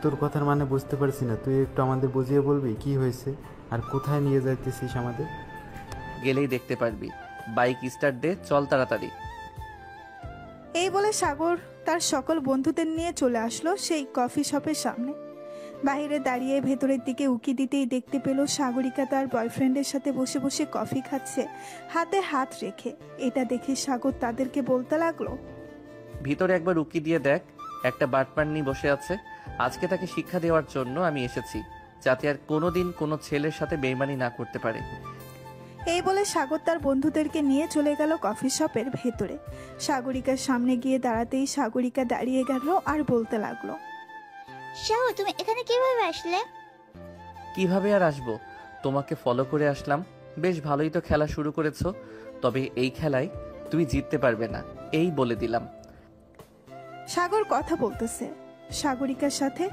তোর কথার মানে বুঝতে পারছি না, তুই একটু আমাদের বুঝিয়ে বলবি কি হয়েছে আর কোথায় নিয়ে যাইতেছিস আমাদের? গেলেই দেখতে পারবি। বাইক স্টার্ট দে, চল তাড়াতাড়ি। এই বলে সাগর তার সকল বন্ধুদের নিয়ে চলে আসলো সেই কফি শপের সামনে। বাইরে দাঁড়িয়ে ভেতরের দিকে উকি দিতেই দেখতে পেল সাগরিকা তার বয়ফ্রেন্ডের সাথে বসে বসে কফি খাচ্ছে, হাতে হাত রেখে। এটা দেখে সাগর তাদেরকে বলতে লাগলো, ভিতরে একবার উকি দিয়ে দেখ, একটা বাটপান্নি বসে আছে। আজকে তাকে শিক্ষা দেওয়ার জন্য আমি এসেছি, যাতে আর কোনোদিন কোনো ছেলের সাথে বেইমানি না করতে পারে। এই বলে সাগর তার বন্ধুদেরকে নিয়ে চলে গেল কফি শপের ভেতরে। সাগরিকার সামনে গিয়ে দাঁড়াতেই সাগরিকা দাঁড়িয়ে গেল আর বলতে লাগলো, সাগর তুমি এখানে কিভাবে আসলে? কিভাবে আর আসবো, তোমাকে ফলো করে আসলাম। বেশ ভালোই তো খেলা শুরু করেছো, তবে এই খেলায় তুমি জিততে পারবে না, এই বলে দিলাম। সাগর কথা বলতেছে সাগরিকার সাথে।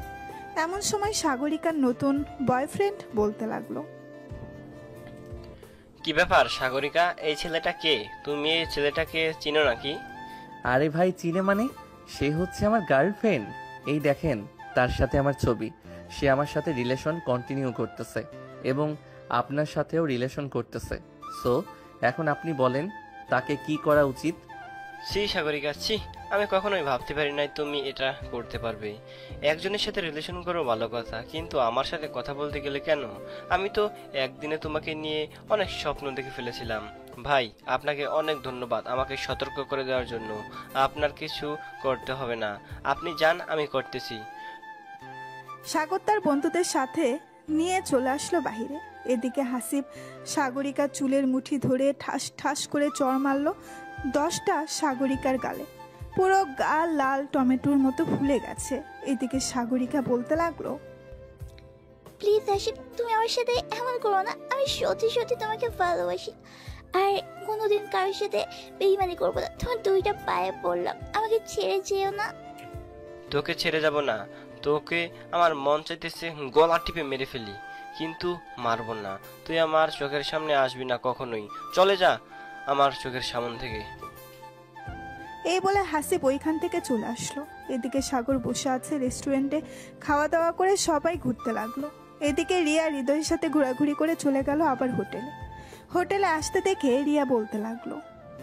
এমন সময় সাগরিকার নতুন বয়ফ্রেন্ড বলতে লাগলো, কি ব্যাপার সাগরিকা, এই ছেলেটা কে? তুমি এই ছেলেটাকে চিনো নাকি? আরে ভাই, চিনে মানে? সে হচ্ছে আমার গার্লফ্রেন্ড। এই দেখেন, তার সাথে আমার ছবি। সে আমার সাথে রিলেশন কন্টিনিউ করতেছে এবং আপনার সাথেও রিলেশন করতেছে। সো এখন আপনি বলেন তাকে কি করা উচিত? ছি সাগরিকা, ছি, আমি কখনোই ভাবতে পারি নাই তুমি এটা করতে পারবে। একজনের সাথে রিলেশন করো ভালো কথা, কিন্তু আমার সাথে কথা বলতে গেলে কেন? আমি তো একদিনে তোমাকে নিয়ে অনেক স্বপ্ন দেখে ফেলেছিলাম। ভাই, আপনাকে অনেক ধন্যবাদ আমাকে সতর্ক করে দেওয়ার জন্য। আপনার কিছু করতে হবে না, আপনি যান, আমি করতেছি। সাগর তার বন্ধুদের সাথে নিয়ে চলে আসলো বাহিরে। এদিকে হাসিব সাগরিকার চুলের মুঠি ধরে ঠাস ঠাস করে চড় মারল 10টা সাগরিকার গালে। পুরো গা লাল টমেটোর মতো ফুলে গেছে। এদিকে সাগরিকা বলতে লাগলো, প্লিজ হাসিব, তুমি আমার সাথে এমন করো না। আমি সত্যি সত্যি তোমাকে ভালোবাসি, আর কোনোদিন কারোর সাথে বেইমানি করবো না। তোমার 2টা পায়ে পড়লাম, আমাকে ছেড়ে যেও না। তোকে ছেড়ে যাব না, তোকে আমার মন চাইতেছে গলা টিপে মেরে ফেলি, কিন্তু মারবো না। তুই আমার চোখের সামনে আসবি না কখনোই, চলে যা আমার চোখের সামন থেকে। এই বলে হাসিব ওইখান থেকে চলে আসলো। এদিকে সাগর বসে আছে রেস্টুরেন্টে, খাওয়া দাওয়া করে সবাই ঘুরতে লাগলো। এদিকে রিয়া হৃদয়ের সাথে ঘোরাঘুরি করে চলে গেল আবার হোটেলে। হোটেলে আসতে দেখে রিয়া বলতে লাগলো,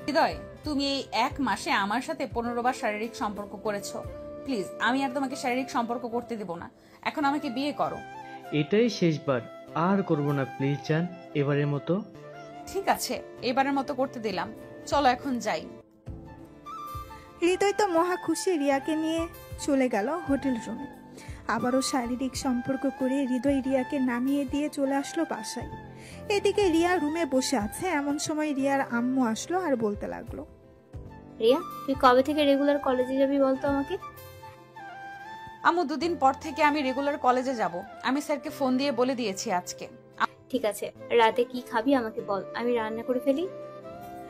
হৃদয়, তুমি এই 1 মাসে আমার সাথে 15 বার শারীরিক সম্পর্ক করেছো। প্লিজ, আমি আর তোমাকে শারীরিক সম্পর্ক করতে দেব না। এখন আমাকে বিয়ে করো। এটাই শেষবার, আর করব না প্লিজ জান, এবারের মতো। ঠিক আছে, এবারের মতো করতে দিলাম, চলো এখন যাই। হৃদয় তো মহা খুশি রিয়াকে নিয়ে চলে গেল হোটেল রুমে। আবারও শারীরিক সম্পর্ক করে হৃদয় রিয়াকে নামিয়ে দিয়ে চলে আসলো বাসায়। এদিকে রিয়া রুমে বসে আছে, এমন সময় রিয়ার আম্মু আসলো আর বলতে লাগলো, রিয়া, তুই কবে থেকে রেগুলার কলেজে যাবি বলতো আমাকে? আম্মু, 2 দিন পর থেকে আমি রেগুলার কলেজে যাব। আমি স্যারকে ফোন দিয়ে বলে দিয়েছি আজকে। ঠিক আছে, রাতে কি খাবি আমাকে বল, আমি রান্না করে ফেলি।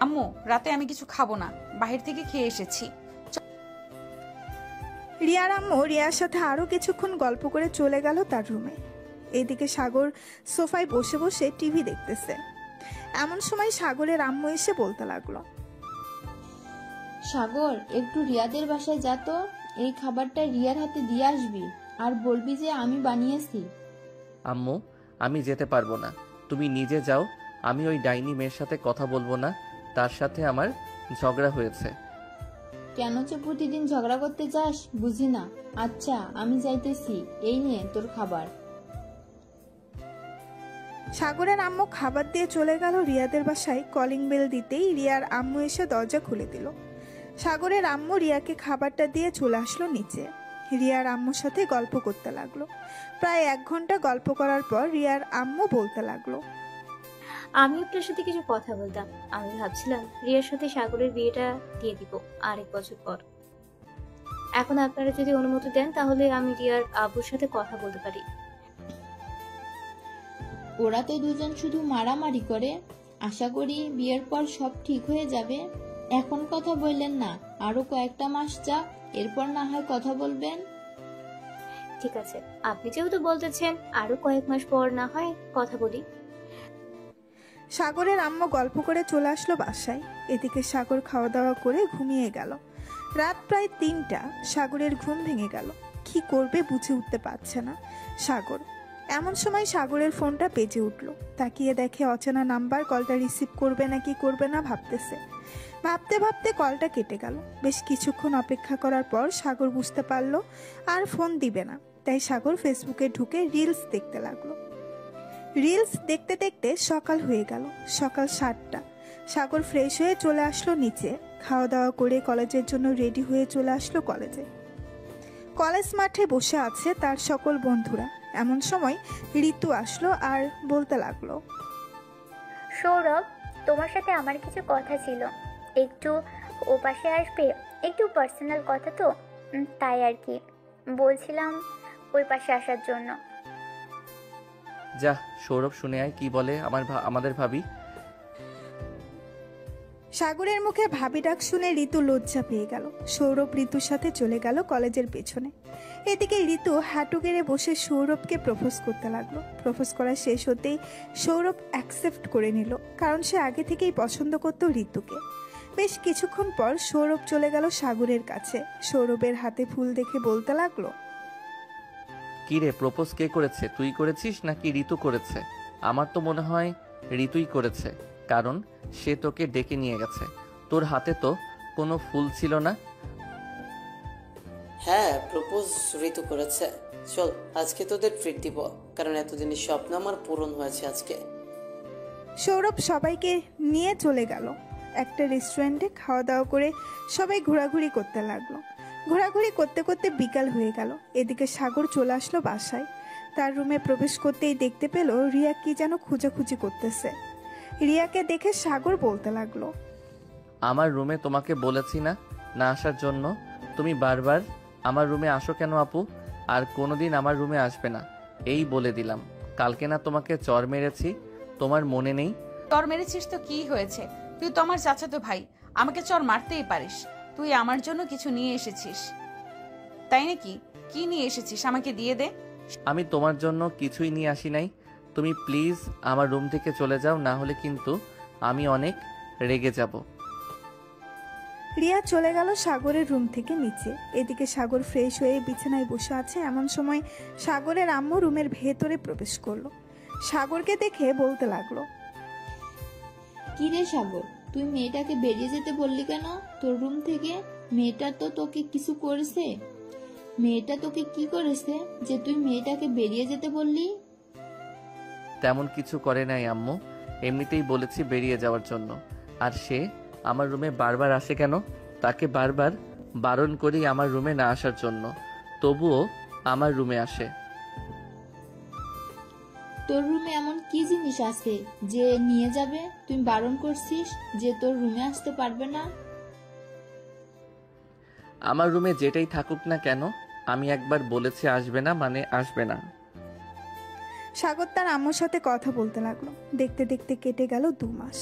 আম্মু, রাতে আমি কিছু খাবো না, বাহির থেকে খেয়ে এসেছি। রিয়ার আম্মু রিয়ার সাথে আরো কিছুক্ষণ গল্প করে চলে গেল তার রুমে। এদিকে সাগর সোফায় বসে বসে টিভি দেখতেছে। এমন সময় সাগরের আম্মু এসে বলতে লাগলো, সাগর, একটু রিয়াদের বাসায় যা তো, এই খাবারটা রিয়ার হাতে দিয়ে আসবি, আর বলবি যে আমি বানিয়েছি। আম্মু, আমি যেতে পারবো না, তুমি নিজে যাও। আমি ওই ডাইনি মেয়ের সাথে কথা বলবো না, তার সাথে আমার ঝগড়া হয়েছে। কেন যে প্রতিদিন ঝগড়া করতে যাস বুঝি না। আচ্ছা, আমি যাইতেছি, এই নে তোর খাবার। সাগরের আম্মু খাবার দিয়ে চলে গেল রিয়াদের বাসায়। কলিং বেল দিতেই রিয়ার আম্মু এসে দরজা খুলে দিল। সাগরের আম্মু রিয়াকে খাবারটা দিয়ে চলে আসলো নিচে। রিয়ার আম্মুর সাথে গল্প করতে লাগলো। প্রায় 1 ঘন্টা গল্প করার পর রিয়ার আম্মু বলতে লাগলো, আমি আপনার সাথে কিছু কথা বলতাম। আমি ভাবছিলাম রিয়ার সাথে সাগরের বিয়েটা দিয়ে দিব আরেক বছর পর। এখন আপনারা যদি অনুমতি দেন তাহলে আমি রিয়ার আব্বুর সাথে কথা বলতে পারি। ওরা তো দুজন শুধু মারামারি করে, আশা করি বিয়ের পর সব ঠিক হয়ে যাবে। এখন কথা বললেন না, আরো কয়েকটা মাস যাক, এরপর না হয় কথা বলবেন। ঠিক আছে, আপনি যেহেতু বলতেছেন আরো কয়েক মাস পর না হয় কথা বলি। সাগরের আম্মু গল্প করে চলে আসলো বাসায়। এদিকে সাগর খাওয়া দাওয়া করে ঘুমিয়ে গেল। রাত প্রায় 3টা। সাগরের ঘুম ভেঙে গেল। কি করবে বুঝে উঠতে পারছে না সাগর। এমন সময় সাগরের ফোনটা বেজে উঠল। তাকিয়ে দেখে অচেনা নাম্বার। কলটা রিসিভ করবে নাকি করবে না ভাবতেছে। ভাবতে ভাবতে কলটা কেটে গেল। বেশ কিছুক্ষণ অপেক্ষা করার পর সাগর বুঝতে পারলো আর ফোন দিবে না। তাই সাগর ফেসবুকে ঢুকে রিলস দেখতে লাগলো। রিলস দেখতে দেখতে সকাল হয়ে গেল। সকাল 7টা। সাগর ফ্রেশ হয়ে চলে আসলো নিচে। খাওয়া দাওয়া করে কলেজের জন্য রেডি হয়ে চলে আসলো কলেজে। কলেজ মাঠে বসে আছে তার সকল বন্ধুরা। এমন সময় ঋতু আসলো আর বলতে লাগলো, সৌরভ, তোমার সাথে আমার কিছু কথা ছিল, একটু ও পাশে আসবে? একটু পার্সোনাল কথা তো, তাই আর কি বলছিলাম ওই পাশে আসার জন্য। যা, সৌরভ শুনে আয় কি বলে আমাদের ভাবি। সাগরের মুখে ভাবি ডাক শুনে ঋতু লজ্জা পেয়ে গেল। সৌরভ ঋতুর সাথে চলে গেল কলেজের পেছনে। এদিকে ঋতু হাঁটু গেড়ে বসে সৌরভকে প্রপোজ করতে লাগলো। প্রপোজ করা শেষ হতেই সৌরভ অ্যাকসেপ্ট করে নিল, কারণ সে আগে থেকেই পছন্দ করত ঋতুকে। বেশ কিছুক্ষণ পর সৌরভ চলে গেল সাগরের কাছে। সৌরভের হাতে ফুল দেখে বলতে লাগলো, কি রে, প্রপোজ কে করেছে? তুই করেছিস নাকি ঋতু করেছে? আমার তো মনে হয় ঋতুই করেছে, কারণ সে তোকে ডেকে নিয়ে গেছে। তোর হাতে তো কোনো ফুল ছিল না। হ্যাঁ, প্রপোজ ঋতু করেছে। চল আজকে তোদের ট্রিট দিব, কারণ এতদিনের স্বপ্ন আমার পূরণ হয়েছে আজকে। সৌরভ সবাইকে নিয়ে চলে গেল একটা রেস্টুরেন্টে। খাওয়া দাওয়া করে সবাই ঘোরাঘুরি করতে লাগলো। ঘোরাঘুরি করতে করতে বিকাল হয়ে গেল। এদিকে সাগর চলে আসলো বাসায়। তার রুমে প্রবেশ করতেই দেখতে পেল রিয়া কি যেন খুঁজাখুঁজি করতেছে। রিয়াকে দেখে সাগর বলতে লাগলো, আমার রুমে তোমাকে বলেছি না না আসার জন্য? তুমি বারবার আমার রুমে আসো কেন আপু? আর কোনোদিন আমার রুমে আসবে না, এই বলে দিলাম। কালকে না তোমাকে চর মেরেছি, তোমার মনে নেই? চর মেরেছিস তো কি হয়েছে? তুই তো আমার চাচাতো ভাই, আমাকে চর মারতেই পারিস। তুই আমার জন্য কিছু নিয়ে এসেছিস তাই নাকি? কি নিয়ে এসেছিস আমাকে দিয়ে দে। আমি তোমার জন্য কিছুই নিয়ে আসি নাই। তুমি প্লিজ আমার রুম থেকে চলে যাও, না হলে কিন্তু আমি অনেক রেগে যাব। রিয়া চলে গেল সাগরের রুম থেকে নিচে। এদিকে সাগর ফ্রেশ হয়ে বিছানায় বসে আছে। এমন সময় সাগরের আম্মু রুমের ভেতরে প্রবেশ করলো। সাগরকে দেখে বলতে লাগলো, কি রে সাগর, তুই মেয়েটাকে বেরিয়ে যেতে বললি কেন তোর রুম থেকে? মেয়েটা তো তোকে কিছু করেছে? মেয়েটা তোকে কি করেছে যে তুই মেয়েটাকে বেরিয়ে যেতে বললি? তেমন কিছু করে নাই আম্মু, এমনিতেই বলেছি বেরিয়ে যাওয়ার জন্য। আর সে আমার রুমে বারবার আসে কেন? তাকে বারবার বারণ করি আমার রুমে না আসার জন্য, তবুও আমার রুমে আসে। তোর রুমে এমন কি জিনিস আছে যে নিয়ে যাবে? তুই বারণ করছিস যে তোর রুমে আসতে পারবে না। আমার রুমে যেটাই থাকুক না কেন, আমি একবার বলেছি আসবে না মানে আসবে না। সাগর তার আম্মুর সাথে কথা বলতে লাগলো। দেখতে দেখতে কেটে গেল 2 মাস।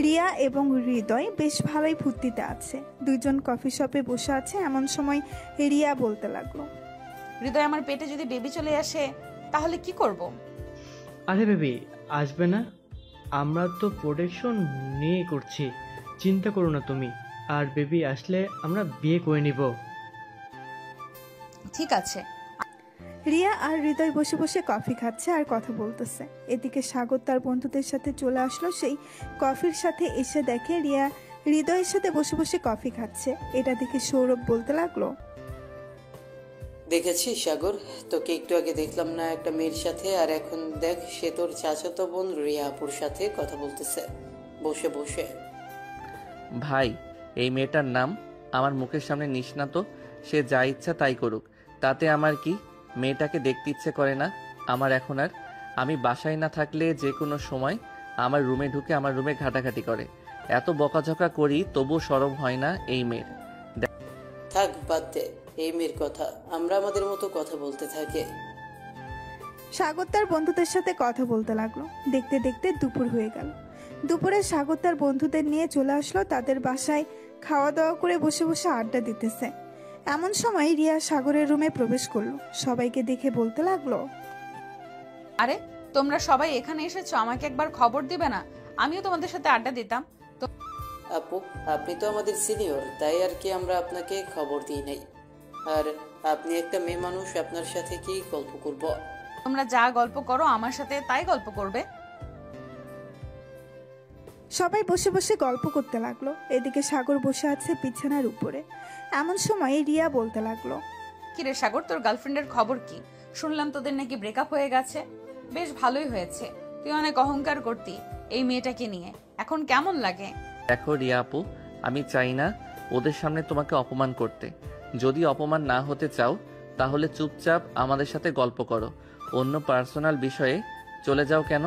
রিয়া এবং হৃদয় বেশ ভালোই ফুর্তিতে আছে। দুইজন কফি শপে বসে আছে। এমন সময় রিয়া বলতে লাগলো, হৃদয়, আমার পেটে যদি বেবি চলে আসে তাহলে কি করব? আরে বেবি আসবে না, আমরা তো প্রোটেকশন নিয়ে করছি, চিন্তা করো না তুমি। আর বেবি আসলে আমরা বিয়ে করে নিব। ঠিক আছে। রিয়া আর হৃদয় বসে বসে কফি খাচ্ছে আর কথা বলতেছে। এদিকে সাগর তার বন্ধুদের সাথে চলে আসলো। সেই কফির সাথে এসে দেখে রিয়া হৃদয়ের সাথে বসে বসে কফি খাচ্ছে। এটা দেখে সৌরভ বলতে লাগলো, দেখেছিস সাগর, তোকে একটু আগে দেখলাম না একটা মেয়ের সাথে, আর এখন দেখ সে তোর চাচাতো বোন রিয়া আপুর সাথে কথা বলতেছে বসে বসে। ভাই, এই মেয়েটার নাম আমার মুখের সামনে নিস না তো। সে যা ইচ্ছা তাই করুক, তাতে আমার কি? মেয়েটাকে দেখতে ইচ্ছে করে না আমার এখন আর। আমি বাসায় না থাকলে যে কোনো সময় আমার রুমে ঢুকে আমার রুমে ঘাটাঘাটি করে। এত বকাঝকা করি তবু শরম হয় না এই মেয়ের। থাক, বাদ দে এই মেয়ের কথা, আমরা আমাদের মতো কথা বলতে থাকি। সাগর তার বন্ধুদের সাথে কথা বলতে লাগলো। দেখতে দেখতে দুপুর হয়ে গেল। দুপুরে সাগর তার বন্ধুদের নিয়ে চলে আসলো তাদের বাসায়। খাওয়া দাওয়া করে বসে বসে আড্ডা দিতেছে। এমন সময় রিয়া সাগরের রুমে প্রবেশ করলো। সবাইকে দেখে বলতে লাগলো, আরে তোমরা সবাই এখানে এসেছো, আমাকে একবার খবর দিবে না? আমিও তোমাদের সাথে আড্ডা দিতাম। তো আপু, আপনি তো আমাদের সিনিয়র, তাই আর কি আমরা আপনাকে খবর দিই নাই। আর আপনি একটা মেয়ে মানুষ, আপনার সাথে কি গল্প করব? তোমরা যা গল্প করো আমার সাথে তাই গল্প করবে। সবাই বসে বসে গল্প করতে লাগলো। এদিকে সাগর বসে আছে বিছানার উপরে। এমন সময় রিয়া বলতে লাগলো, কিরে সাগর, তোর গার্লফ্রেন্ডের খবর কি? শুনলাম তোদের নাকি ব্রেকআপ হয়ে গেছে। বেশ ভালোই হয়েছে, তুই অনেক অহংকার করতি এই মেয়েটাকে নিয়ে, এখন কেমন লাগে? দেখো রিয়া আপু, আমি চাই না ওদের সামনে তোমাকে অপমান করতে। যদি অপমান না হতে চাও তাহলে চুপচাপ আমাদের সাথে গল্প করো, অন্য পার্সোনাল বিষয়ে চলে যাও কেন?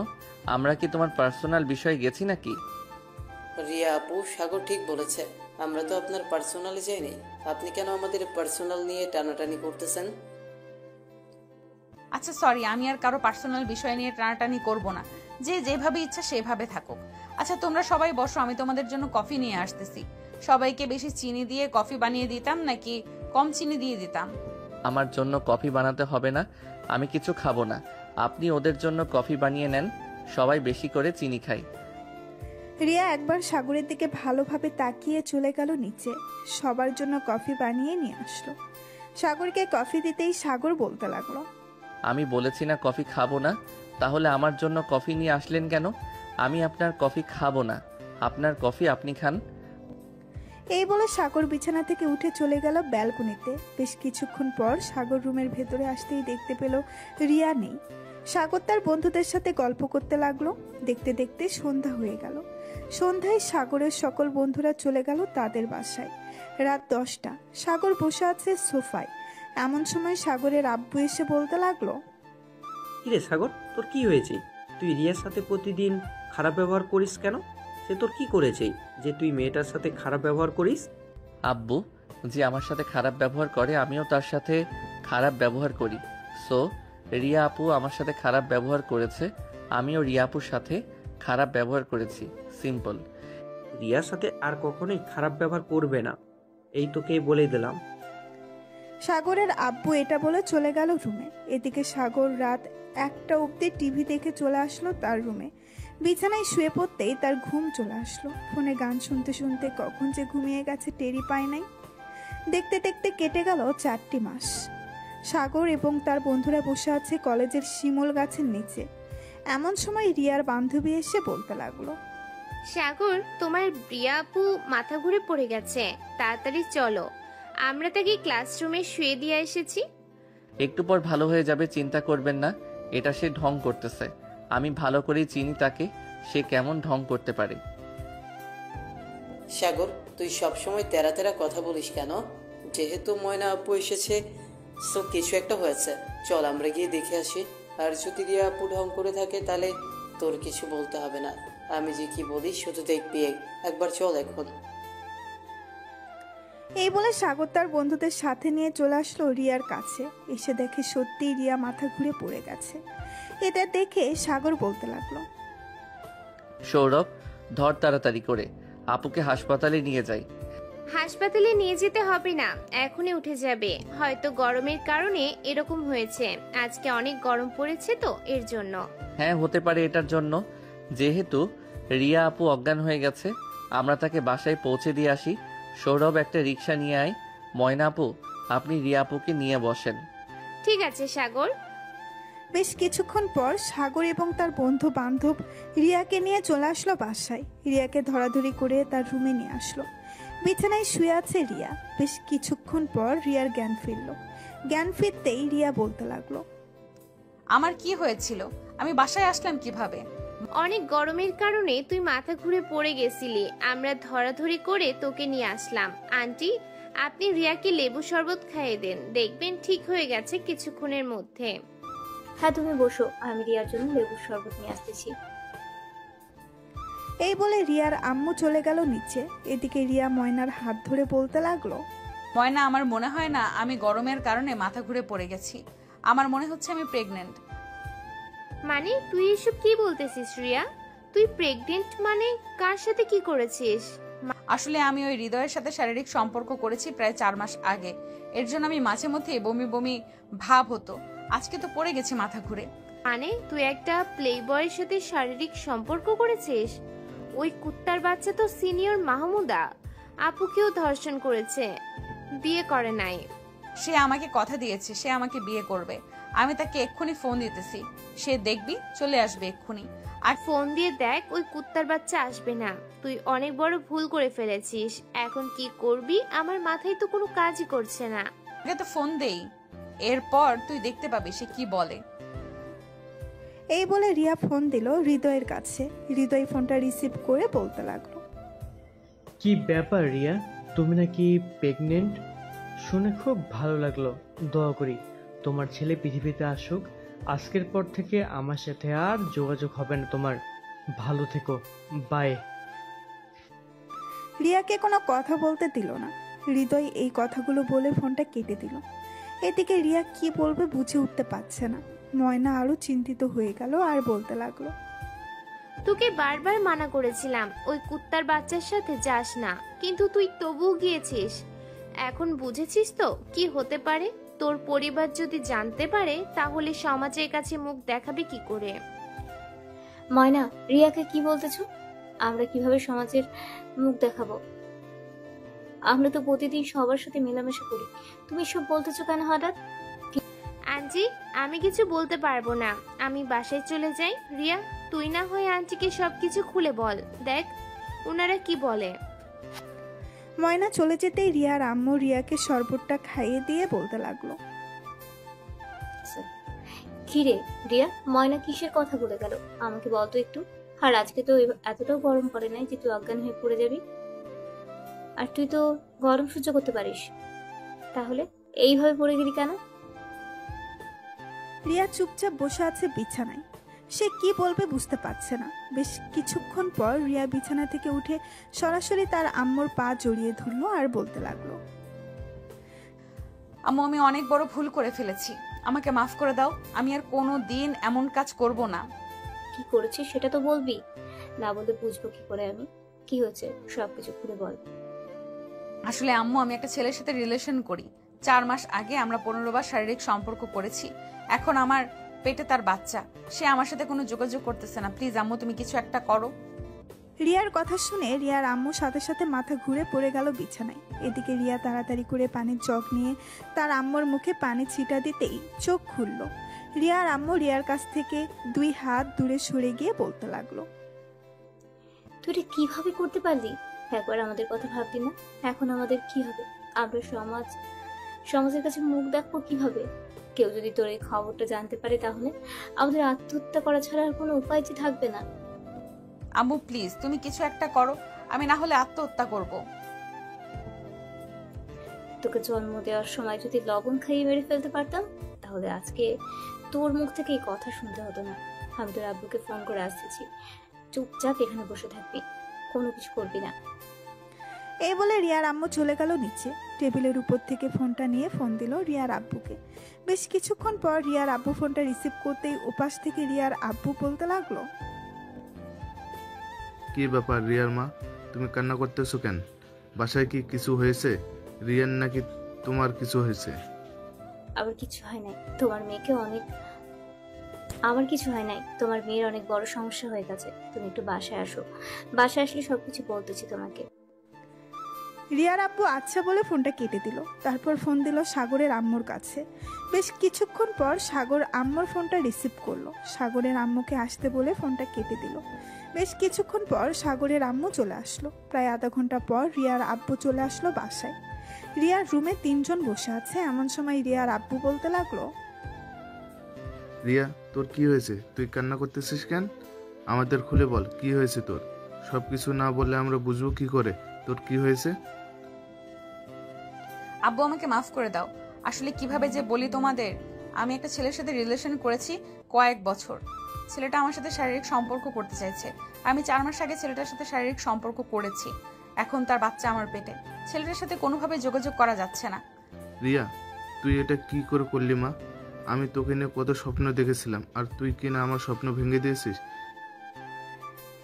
আমরা কি তোমার পার্সোনাল বিষয়ে গেছি নাকি? রিয়া আপু, সাগর ঠিক বলেছে, আমরা তো আপনার পার্সোনালে যাইনি। আপনি কেন আমাদের পার্সোনাল নিয়ে টানাটানি করতেছেন? আচ্ছা সরি, আমি আর কারো পার্সোনাল বিষয় নিয়ে টানাটানি করব না। যে যেভাবে ইচ্ছা সেভাবে থাকুক। আচ্ছা তোমরা সবাই বসো, আমি তোমাদের জন্য কফি নিয়ে আসতেছি। সবাইকে বেশি চিনি দিয়ে কফি বানিয়ে দিতাম নাকি কম চিনি দিয়ে দিতাম? আমার জন্য কফি বানাতে হবে না, আমি কিছু খাবো না। আপনি ওদের জন্য কফি বানিয়ে নেন, সবাই বেশি করে চিনি খাই। রিয়া একবার সাগরের দিকে ভালোভাবে তাকিয়ে চলে গেল নিচে। সবার জন্য কফি বানিয়ে নিয়ে আসলো। সাগরকে কফি দিতেই সাগর বলতে লাগলো, আমি বলেছি না কফি খাবো না, তাহলে আমার জন্য কফি নিয়ে আসলেন কেন? আমি আপনার কফি খাবো না, আপনার কফি আপনি খান। এই বলে সাগর বিছানা থেকে উঠে চলে গেল ব্যালকনিতে। বেশ কিছুক্ষণ পর সাগর রুমের ভেতরে আসতেই দেখতে পেল রিয়া নেই। সাগর তার বন্ধুদের সাথে গল্প করতে লাগলো। দেখতে দেখতে সন্ধ্যা হয়ে গেল। সন্ধ্যায় সাগরের সকল বন্ধুরা চলে গেল তাদের বাসায়। রাত 10টা। সাগর বসে আছে সোফায়। এমন সময় সাগরের আব্বু এসে বলতে লাগলো, কিরে সাগর, তোর কি হয়েছে? তুই রিয়ার সাথে প্রতিদিন খারাপ ব্যবহার করিস কেন? সে তোর কি করেছে যে তুই মেয়েটার সাথে খারাপ ব্যবহার করিস? আব্বু যে আমার সাথে খারাপ ব্যবহার করে আমিও তার সাথে খারাপ ব্যবহার করি। সো রিয়া আপু আমার সাথে খারাপ ব্যবহার করেছে, আমিও রিয়া আপুর সাথে খারাপ ব্যবহার করেছি। সিম্পল। রিয়ার সাথে আর কখনোই খারাপ ব্যবহার করবে না, এই তোকে বলে দিলাম। সাগরের আব্বু এটা বলে চলে গেল রুমে। এদিকে সাগর রাত 1টা অবধি টিভি দেখে চলে আসলো তার রুমে। বিছানায় শুয়ে পড়তেই তার ঘুম চলে আসলো। ফোনে গান শুনতে শুনতে কখন যে ঘুমিয়ে গেছে টেরই পায় নাই। দেখতে দেখতে কেটে গেল 4টি মাস। সাগর এবং তার বন্ধুরা বসে আছে কলেজের শিমুল গাছের নিচে। এমন সময় রিয়ার বান্ধবী এসে বলতে লাগলো, সাগর, তোমার রিয়া আপু মাথা ঘুরে পড়ে গেছে, তাড়াতাড়ি চলো, আমরা তাকে ক্লাসরুমে শুয়ে দিয়ে এসেছি। একটু পর ভালো হয়ে যাবে, চিন্তা করবেন না। এটা সে ঢং করতেছে, আমি ভালো করেই চিনি তাকে, সে কেমন ঢং করতে পারে। সাগর, তুই সবসময় তেরা তেরা কথা বলিস কেন? যেহেতু ময়না আপু এসেছে, সো কিছু একটা হয়েছে। চল আমরা গিয়ে দেখে আসি। আর যদি রিয়া আপু ঢং করে থাকে তাহলে তোর কিছু বলতে হবে না। আমি যে কি বলি শুধু দেখবি। একবার চল এখন। এই বলে সাগর তার বন্ধুদের সাথে নিয়ে চলে আসলো রিয়ার কাছে। এসে দেখে সত্যিই রিয়া মাথা ঘুরে পড়ে গেছে। এটা দেখে সাগর বলতে লাগলো, সৌরভ, ধর তাড়াতাড়ি করে, আপুকে হাসপাতালে নিয়ে যাই। হাসপাতালে নিয়ে যেতে হবে না, এখনই উঠে যাবে। হয়তো গরমের কারণে এরকম হয়েছে, আজকে অনেক গরম পড়েছে তো এর জন্য। হ্যাঁ, হতে পারে এটার জন্য। যেহেতু রিয়া আপু অজ্ঞান হয়ে গেছে, আমরা তাকে বাসায় পৌঁছে দিয়ে আসি। সৌরভ, একটা রিক্সা নিয়ে আয়। ময়না আপু, আপনি রিয়া আপুকে নিয়ে বসেন। ঠিক আছে সাগর। বেশ কিছুক্ষণ পর সাগর এবং তার বন্ধু বান্ধব রিয়াকে নিয়ে চলে আসলো বাসায়। রিয়াকে ধরাধরি করে তার রুমে নিয়ে আসলো। বিছানায় শুয়ে আছে রিয়া। বেশ কিছুক্ষণ পর রিয়ার জ্ঞান ফিরল। জ্ঞান ফিরতেই রিয়া বলতে লাগলো, আমার কি হয়েছিল? আমি বাসায় আসলাম কিভাবে? অনেক গরমের কারণে তুই মাথা ঘুরে পড়ে গেছিলি, আমরা ধরাধরি করে তোকে নিয়ে আসলাম। আন্টি, আপনি রিয়াকে লেবু শরবত খাইয়ে দেন, দেখবেন ঠিক হয়ে গেছে কিছুক্ষণের মধ্যে। হ্যাঁ, তুমি বসো, আমি রিয়ার জন্য লেবুর শরবত নিয়ে আসতেছি। এই বলে রিয়ার আম্মু চলে গেল নিচে। এদিকে রিয়া ময়নার হাত ধরে বলতে লাগলো, ময়না, আমার মনে হয় না আমি গরমের কারণে মাথা ঘুরে পড়ে গেছি। আমার মনে হচ্ছে আমি প্রেগনেন্ট। মানে তুই এসব কি বলতেছিস রিয়া? তুই প্রেগনেন্ট মানে কার সাথে কি করেছিস? আসলে আমি ওই হৃদয়ের সাথে শারীরিক সম্পর্ক করেছি প্রায় 4 মাস আগে। এর জন্য আমি মাঝে মধ্যে বমি বমি ভাব হতো। আজকে তো পড়ে গেছি মাথা ঘুরে। মানে তুই একটা প্লে বয়ের সাথে শারীরিক সম্পর্ক করেছিস? ওই কুত্তার বাচ্চা তো সিনিয়র মাহমুদা আপুকেও ধর্ষণ করেছে, বিয়ে করে নাই। সে আমাকে কথা দিয়েছে সে আমাকে বিয়ে করবে। আমি তাকে এক্ষুনি ফোন দিতেছি, সে দেখবি চলে আসবে এক্ষুনি। আর ফোন দিয়ে দেখ, ওই কুত্তার বাচ্চা আসবে না। তুই অনেক বড় ভুল করে ফেলেছিস, এখন কি করবি আমার মাথায় তো কোনো কাজই করছে না। আগে তো ফোন দেই, এরপর তুই দেখতে পাবি সে কি বলে। এই বলে রিয়া ফোন দিল হৃদয়ের কাছে। হৃদয় ফোনটা রিসিভ করে বলতে লাগলো, কি ব্যাপার রিয়া, তুমি নাকি প্রেগনেন্ট? শুনে খুব ভালো লাগলো। দোয়া করি তোমার ছেলে পৃথিবীতে আসুক। আজকের পর থেকে আমার সাথে আর যোগাযোগ হবে না তোমার। ভালো থেকো, বাই। রিয়াকে কোনো কথা বলতে দিল না। হৃদয় এই কথাগুলো বলে ফোনটা কেটে দিল। এদিকে রিয়া কি বলবে বুঝে উঠতে পারছে না। ময়না আরো চিন্তিত হয়ে গেল আর বলতে লাগলো, তোকে বারবার মানা করেছিলাম ওই কুত্তার বাচ্চার সাথে যাস না, কিন্তু তুই তবুও গিয়েছিস। এখন বুঝেছিস তো কি হতে পারে? তোর পরিবার যদি জানতে পারে তাহলে সমাজের কাছে মুখ দেখাবে কি করে? ময়না, রিয়াকে কি বলতেছো? আমরা কিভাবে সমাজের মুখ দেখাবো? আমরা তো প্রতিদিন সবার সাথে মেলামেশা করি, তুমি সব বলতেছো কেন হঠাৎ? আন্টি, আমি কিছু বলতে পারবো না, আমি বাসায় চলে যাই। রিয়া, তুই না হয় আন্টিকে সবকিছু খুলে বল, দেখ ওনারা কি বলে। ময়না চলে যেতেই রিয়ার আম্মু রিয়াকে শরবতটা খাইয়ে দিয়ে বলতে লাগলো, কিরে রিয়া, ময়না কিসের কথা বলে গেল আমাকে বলতো একটু। আর আজকে তো এতটাও গরম পড়ে নাই যে তুই অজ্ঞান হয়ে পড়ে যাবি। আর তুই তো গরম সহ্য করতে পারিস, তাহলে এইভাবে পড়ে গেলি কেন? রিয়া চুপচাপ বসে আছে বিছানায়। সে কি বলবে বুঝতে পারছে না। বেশ কিছুক্ষণ পর রিয়া বিছানা থেকে উঠে সরাসরি তার আম্মুর পা জড়িয়ে ধরলো আর বলতে লাগলো, আম্মু, আমি অনেক বড় ভুল করে ফেলেছি, আমাকে মাফ করে দাও। আমি আর কোনো দিন এমন কাজ করব না। কি করেছিস সেটা তো বলবি, না বলতে বুঝবো কি করে আমি? কি হয়েছে সবকিছু খুলে বল। আসলে আম্মু, আমি একটা ছেলের সাথে রিলেশন করি। 4 মাস আগে আমরা 15 বার শারীরিক সম্পর্ক করেছি। এখন আমার পেটে তার বাচ্চা, সে আমার সাথে কোনো যোগাযোগ করতেছে না। প্লিজ আম্মু, তুমি কিছু একটা করো। রিয়ার কথা শুনে রিয়ার আম্মু সাথে সাথে মাথা ঘুরে পড়ে গেল বিছানায়। এদিকে রিয়া তাড়াতাড়ি করে পানির জগ নিয়ে তার আম্মুর মুখে পানি ছিটা দিতেই চোখ খুলল। রিয়ার আম্মু রিয়ার কাছ থেকে 2 হাত দূরে সরে গিয়ে বলতে লাগলো, তুই এটা কিভাবে করতে পারলি? একবার আমাদের কথা ভাবলি না? এখন আমাদের কি হবে? আমরা সমাজের কাছে মুখ দেখবো কিভাবে? কেউ যদি তোর এই খবরটা জানতে পারে তাহলে আমাদের আত্মহত্যা করা ছাড়া আর কোনো উপায় যে থাকবে না। আম্মু প্লিজ, তুমি কিছু একটা করো, আমি না হলে আত্মহত্যা করব। তোকে জন্ম দেওয়ার সময় যদি লবণ খাইয়ে মেরে ফেলতে পারতাম তাহলে আজকে তোর মুখ থেকে এই কথা শুনতে হতো না। আমি তোর আব্বুকে ফোন করে আসতেছি, চুপচাপ এখানে বসে থাকবি, কোনো কিছু করবি না। এই বলে রিয়ার আম্মু চলে গেল নিচে। টেবিলের উপর থেকে ফোনটা নিয়ে ফোন দিল রিয়ার আব্বুকে। বেশ কিছুক্ষণ পর রিয়ার আব্বু ফোনটা রিসিভ করতেই উপাস থেকে রিয়ার আব্বু বলতে লাগলো, কি ব্যাপার রিয়ার মা, তুমি কান্না করতেছো কেন? বাসায় কি কিছু হয়েছে? রিয়ার নাকি তোমার কিছু হয়েছে? আবার কিছু হয় নাই, তোমার মেয়েকে আমার কিছু হয় নাই, তোমার মেয়ের অনেক বড় সমস্যা হয়ে গেছে। তুমি একটু বাসায় আসো, বাসায় আসলে সবকিছু বলতেছি তোমাকে। রিয়ার আব্বু আচ্ছা বলে ফোনটা কেটে দিল। তারপর ফোন দিল সাগরের আম্মুর কাছে। বেশ কিছুক্ষণ পর সাগর আম্মুর ফোনটা রিসিভ করলো। সাগরের আম্মুকে আসতে বলে ফোনটা কেটে দিল। বেশ কিছুক্ষণ পর সাগরের আম্মু চলে আসলো। প্রায় আধা ঘন্টা পর রিয়ার আব্বু চলে আসলো বাসায়। রিয়ার রুমে 3 জন বসে আছে। এমন সময় রিয়ার আব্বু বলতে লাগলো, রিয়া, তোর কি হয়েছে? তুই কান্না করতেছিস কেন? আমাদের খুলে বল, কি হয়েছে তোর? সবকিছু না বললে আমরা বুঝবো কি করে তোর কি হয়েছে। আব্বু, আমাকে মাফ করে দাও। আসলে কিভাবে যে বলি তোমাদের, আমি একটা ছেলের সাথে রিলেশন করেছি কয়েক বছর। ছেলেটা আমার সাথে শারীরিক সম্পর্ক করতে চাইছে। আমি 4 মাস আগে ছেলেটার সাথে শারীরিক সম্পর্ক করেছি। এখন তার বাচ্চা আমার পেটে। ছেলেটার সাথে কোনোভাবে যোগাযোগ করা যাচ্ছে না। রিয়া, তুই এটা কি করে করলি মা? আমি তোকে নিয়ে কত স্বপ্ন দেখেছিলাম, আর তুই কি না আমার স্বপ্ন ভেঙে দিয়েছিস?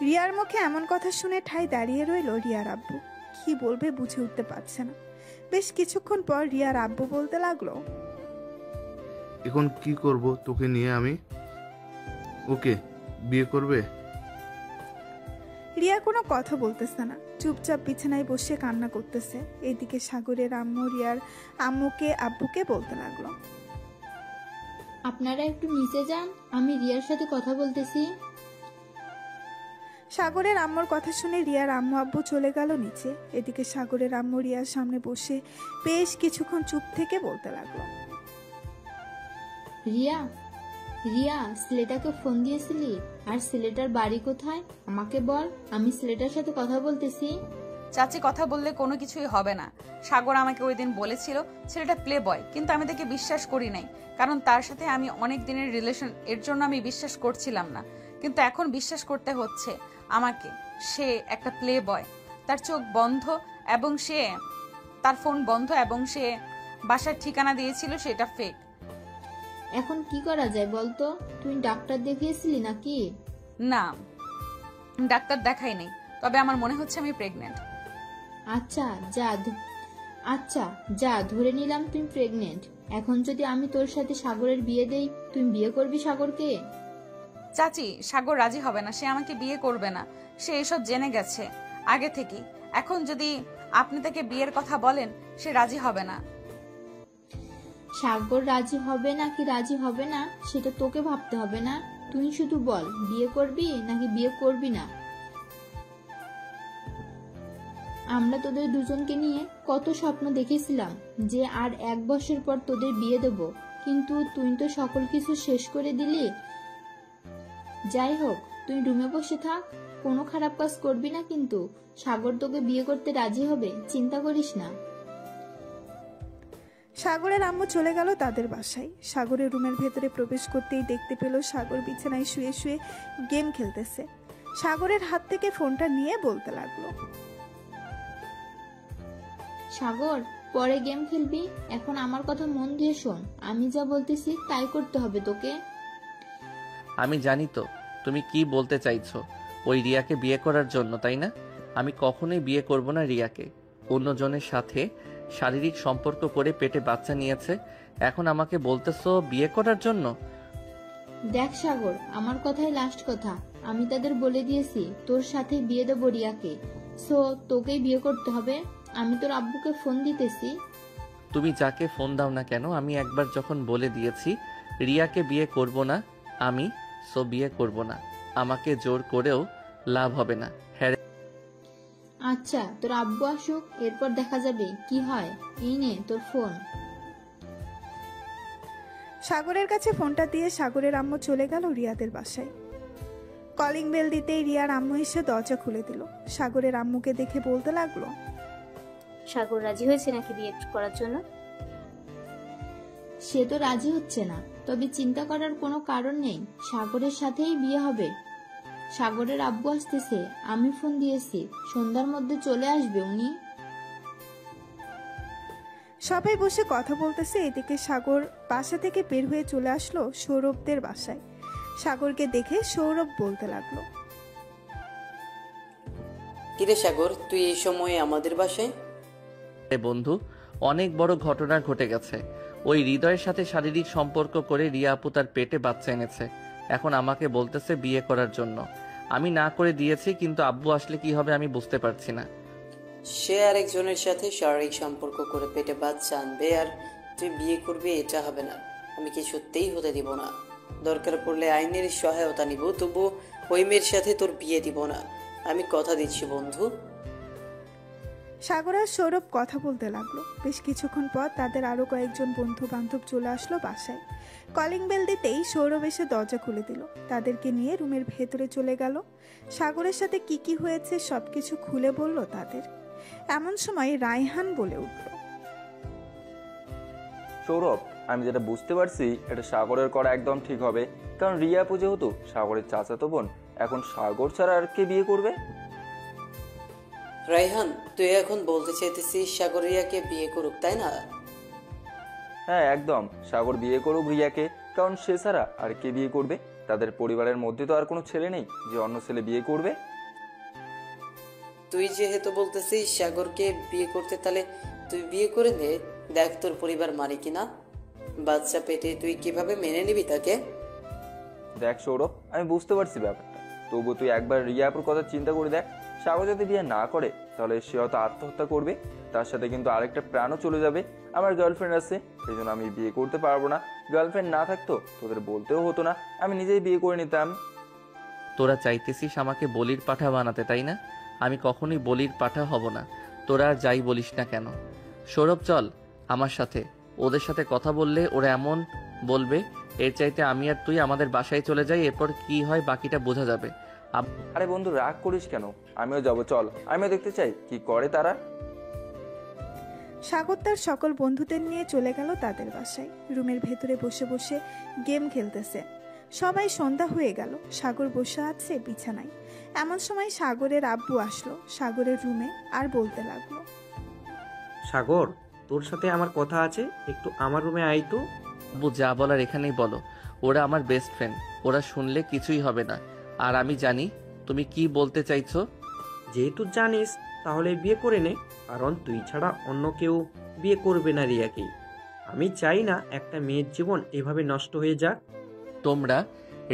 রিয়ার মুখে এমন কথা শুনে ঠাই দাঁড়িয়ে রইল রিয়ার আব্বু। কি বলবে বুঝে উঠতে পারছে না। বেশ কিছুক্ষণ পর রিয়ার আব্বু বলতে লাগলো, এখন কি করব তোকে নিয়ে আমি? ওকে বিয়ে করবে? রিয়া কোনো কথা বলতেছে না, চুপচাপ বিছানায় বসে কান্না করতেছে। এদিকে সাগরের আম্মু রিয়ার আম্মুকে আব্বুকে বলতে লাগলো, আপনারা একটু নিচে যান, আমি রিয়ার সাথে কথা বলতেছি। সাগরের আম্মুর কথা শুনে রিয়ার আম্মু আব্বু চলে গেল নিচে। এদিকে সাগরের আম্মু রিয়ার সামনে বসে বেশ কিছুক্ষণ চুপ থেকে বলতে লাগলো, রিয়া, রিয়া, ছেলেটাকে ফোন দিয়েছিলি? আর ছেলেটার বাড়ি কোথায় আমাকে বল, আমি ছেলেটার সাথে কথা বলতেছি। চাচি, কথা বললে কোনো কিছুই হবে না। সাগর আমাকে ওই দিন বলেছিল ছেলেটা প্লে বয়, কিন্তু আমি তাকে বিশ্বাস করি নাই, কারণ তার সাথে আমি অনেক দিনের রিলেশন। এর জন্য আমি বিশ্বাস করছিলাম না, কিন্তু এখন বিশ্বাস করতে হচ্ছে আমাকে। সে একটা প্লে বয়, তার চোখ বন্ধ এবং তার ফোন বন্ধ, এবং সে বাসার ঠিকানা দিয়েছিল সেটা ফেক। এখন কি করা যায় বলতো? তুই ডাক্তার দেখিয়েছিলি নাকি? না, ডাক্তার দেখাই নাই, তবে আমার মনে হচ্ছে আমি প্রেগনেন্ট। আচ্ছা যা ধরে নিলাম তুই প্রেগনেন্ট। এখন যদি আমি তোর সাথে সাগরের বিয়ে দেই, তুই বিয়ে করবি সাগরকে? চাচি, সাগর রাজি হবে না, সে আমাকে বিয়ে করবে না। সে এসব জেনে গেছে আগে থেকেই। এখন যদি আপনি তাকে বিয়ের কথা বলেন, সে রাজি হবে না। সাগর রাজি হবে নাকি রাজি হবে না সেটা তোকে ভাবতে হবে না। তুই শুধু বল বিয়ে করবি নাকি বিয়ে করবি না। আমরা তোদের দুজনকে নিয়ে কত স্বপ্ন দেখেছিলাম যে আর 1 বছর পর তোদের বিয়ে দেব, কিন্তু তুই তো সকল কিছু শেষ করে দিলি। যাই হোক, তুই রুমে বসে থাক, কোনো খারাপ কাজ করবি না, কিন্তু সাগর তোকে বিয়ে করতে রাজি হবে, চিন্তা করিস না। সাগরের আম্মু চলে গেল তাদের বাসায়। সাগরের রুমের ভেতরে প্রবেশ করতেই দেখতে পেল সাগর বিছানায় শুয়ে শুয়ে গেম খেলতেছে। সাগরের হাত থেকে ফোনটা নিয়ে বলতে লাগলো, সাগর পরে গেম খেলবি, এখন আমার কথা মন দিয়ে শোন, আমি যা বলতেছি তাই করতে হবে তোকে। আমি জানি তো তুমি কি বলতে চাইছো, ওই রিয়াকে বিয়ে করার জন্য, তাই না? আমি কখনোই বিয়ে করব না রিয়াকে। অন্যজনের সাথে শারীরিক সম্পর্ক করে পেটে বাচ্চা নিয়েছে, এখন আমাকে বলতেছো বিয়ে করার জন্য? দেখ সাগর, আমার কথাই লাস্ট কথা, আমি তাদের বলে দিয়েছি তোর সাথে বিয়ে দেবো রিয়াকে, সো তোকেই বিয়ে করতে হবে। আমি তোর আব্বুকে ফোন দিতেছি। তুমি যাকে ফোন দাও না কেন, আমি একবার যখন বলে দিয়েছি রিয়াকে বিয়ে করব না আমি, সো বিয়ে করব না। আমাকে জোর করেও লাভ হবে না। হ্যাঁ আচ্ছা, তোর আব্বু আসুক, এরপর দেখা যাবে কি হয়। এই নে তোর ফোন। সাগরের কাছে ফোনটা দিয়ে সাগরের আম্মু চলে গেল রিয়াদের বাসায়। কলিং বেল দিতেই রিয়ার আম্মু এসে দরজা খুলে দিল। সাগরের আম্মুকে দেখে বলতে লাগলো, সাগর রাজি হয়েছে নাকি বিয়ে করার জন্য? সে তো রাজি হচ্ছে না, তবে চিন্তা করার কোনো কারণ নেই, সাগরের সাথেই বিয়ে হবে। সাগরের আব্বু আসতেছে, আমি ফোন দিয়েছি, সন্ধ্যার মধ্যে চলে আসবে উনি। সবাই বসে কথা বলতেছে, এদিকে সাগর বাসা থেকে বের হয়ে চলে আসলো সৌরভদের বাসায়। সাগরকে দেখে সৌরভ বলতে লাগলো, কিরে সাগর, তুই এই সময়ে আমাদের বাসায়? বন্ধু, অনেক বড় ঘটনা ঘটে গেছে। ওই হৃদয়ের সাথে শারীরিক সম্পর্ক করে রিয়া আপু তার পেটে বাচ্চা এনেছে, এখন আমাকে বলতেছে বিয়ে করার জন্য। আমি না করে দিয়েছি, কিন্তু আব্বু আসলে কি হবে আমি বুঝতে পারছি না। সে আরেকজনের সাথে শারীরিক সম্পর্ক করে পেটে বাচ্চা আনবে আর তুই বিয়ে করবি, এটা হবে না। আমি কিছুতেই হতে দিব না। দরকার পড়লে আইনের সহায়তা নিব, তবু ওই মেয়ের সাথে তোর বিয়ে দিব না। আমি কথা দিচ্ছি বন্ধু। সাগর আর সৌরভ কথা বলতে লাগলো। বেশ কিছুক্ষণ পর তাদের আরো কয়েকজন বন্ধু বান্ধব চলে আসলো বাসায়। কলিং বেল দিতেই সৌরভ এসে দরজা খুলে দিল। তাদেরকে নিয়ে রুমের ভেতরে চলে গেল। সাগরের সাথে কি কি হয়েছে সবকিছু খুলে বলল তাদের। এমন সময় রায়হান বলে উঠল, সৌরভ, আমি যেটা বুঝতে পারছি এটা সাগরের করা একদম ঠিক হবে, কারণ রিয়া আপু যেহেতু সাগরের চাচাতো বোন, এখন সাগর ছাড়া আর কে বিয়ে করবে? রায়হান, তুই এখন বলতে চাইতেছিস সাগর রিয়াকে বিয়ে করুক, তাই না? হ্যাঁ একদম, সাগর বিয়ে করুক রিয়াকে, কারণ সে ছাড়া আর কে বিয়ে করবে? তাদের পরিবারের মধ্যে তো আর কোনো ছেলে নেই যে অন্য ছেলে বিয়ে করবে। তুই যেহেতু বলতেছিস সাগরকে বিয়ে করতে, তাহলে তুই বিয়ে করে নে, দেখ তোর পরিবার মানে কিনা। বাচ্চা পেটে তুই কিভাবে মেনে নিবি তাকে? দেখ সৌরভ, আমি বুঝতে পারছি ব্যাপারটা, তবু তুই একবার রিয়া আপুর কথা চিন্তা করে দেখ। সাগর যদি বিয়ে না করে তাহলে সে হয়তো আত্মহত্যা করবে, তার সাথে কিন্তু আরেকটা প্রাণও চলে যাবে। আমার গার্লফ্রেন্ড আছে, সেই জন্য আমি বিয়ে করতে পারবো না। গার্লফ্রেন্ড না থাকতো তোদের বলতেও হতো না, আমি নিজেই বিয়ে করে নিতাম। তোরা চাইতেছিস আমাকে বলির পাঠা বানাতে, তাই না? আমি কখনোই বলির পাঠা হব না, তোরা যাই বলিস না কেন। সৌরভ, চল আমার সাথে। ওদের সাথে কথা বললে ওরা এমন বলবে, এর চাইতে আমি আর তুই আমাদের বাসায় চলে যাই, এরপর কি হয় বাকিটা বোঝা যাবে। আরে বন্ধু, রাগ করিস কেন? আমিও যাবো, চল, আমিও দেখতে চাই কি করে তারা। সাগর তার সকল বন্ধুদের নিয়ে চলে গেল তাদের বাসায়। রুমের ভেতরে বসে বসে গেম খেলতেছে। সবাই সন্ধ্যা হয়ে গেল। সাগর বসে আছে বিছানায়। এমন সময় সাগরের আব্বু আসলো সাগরের রুমে আর বলতে লাগলো, সাগর, তোর সাথে আমার কথা আছে, একটু আমার রুমে আয় তো। আব্বু যা বলার এখানেই বলো, ওরা আমার বেস্ট ফ্রেন্ড, ওরা শুনলে কিছুই হবে না। আর আমি জানি তুমি কি বলতে চাইছো। যেহেতু জানিস তাহলে বিয়ে করে নে, কারণ তুই ছাড়া অন্য কেউ বিয়ে করবে না রিয়াকে। আমি চাই না একটা মেয়ের জীবন এভাবে নষ্ট হয়ে যাক। তোমরা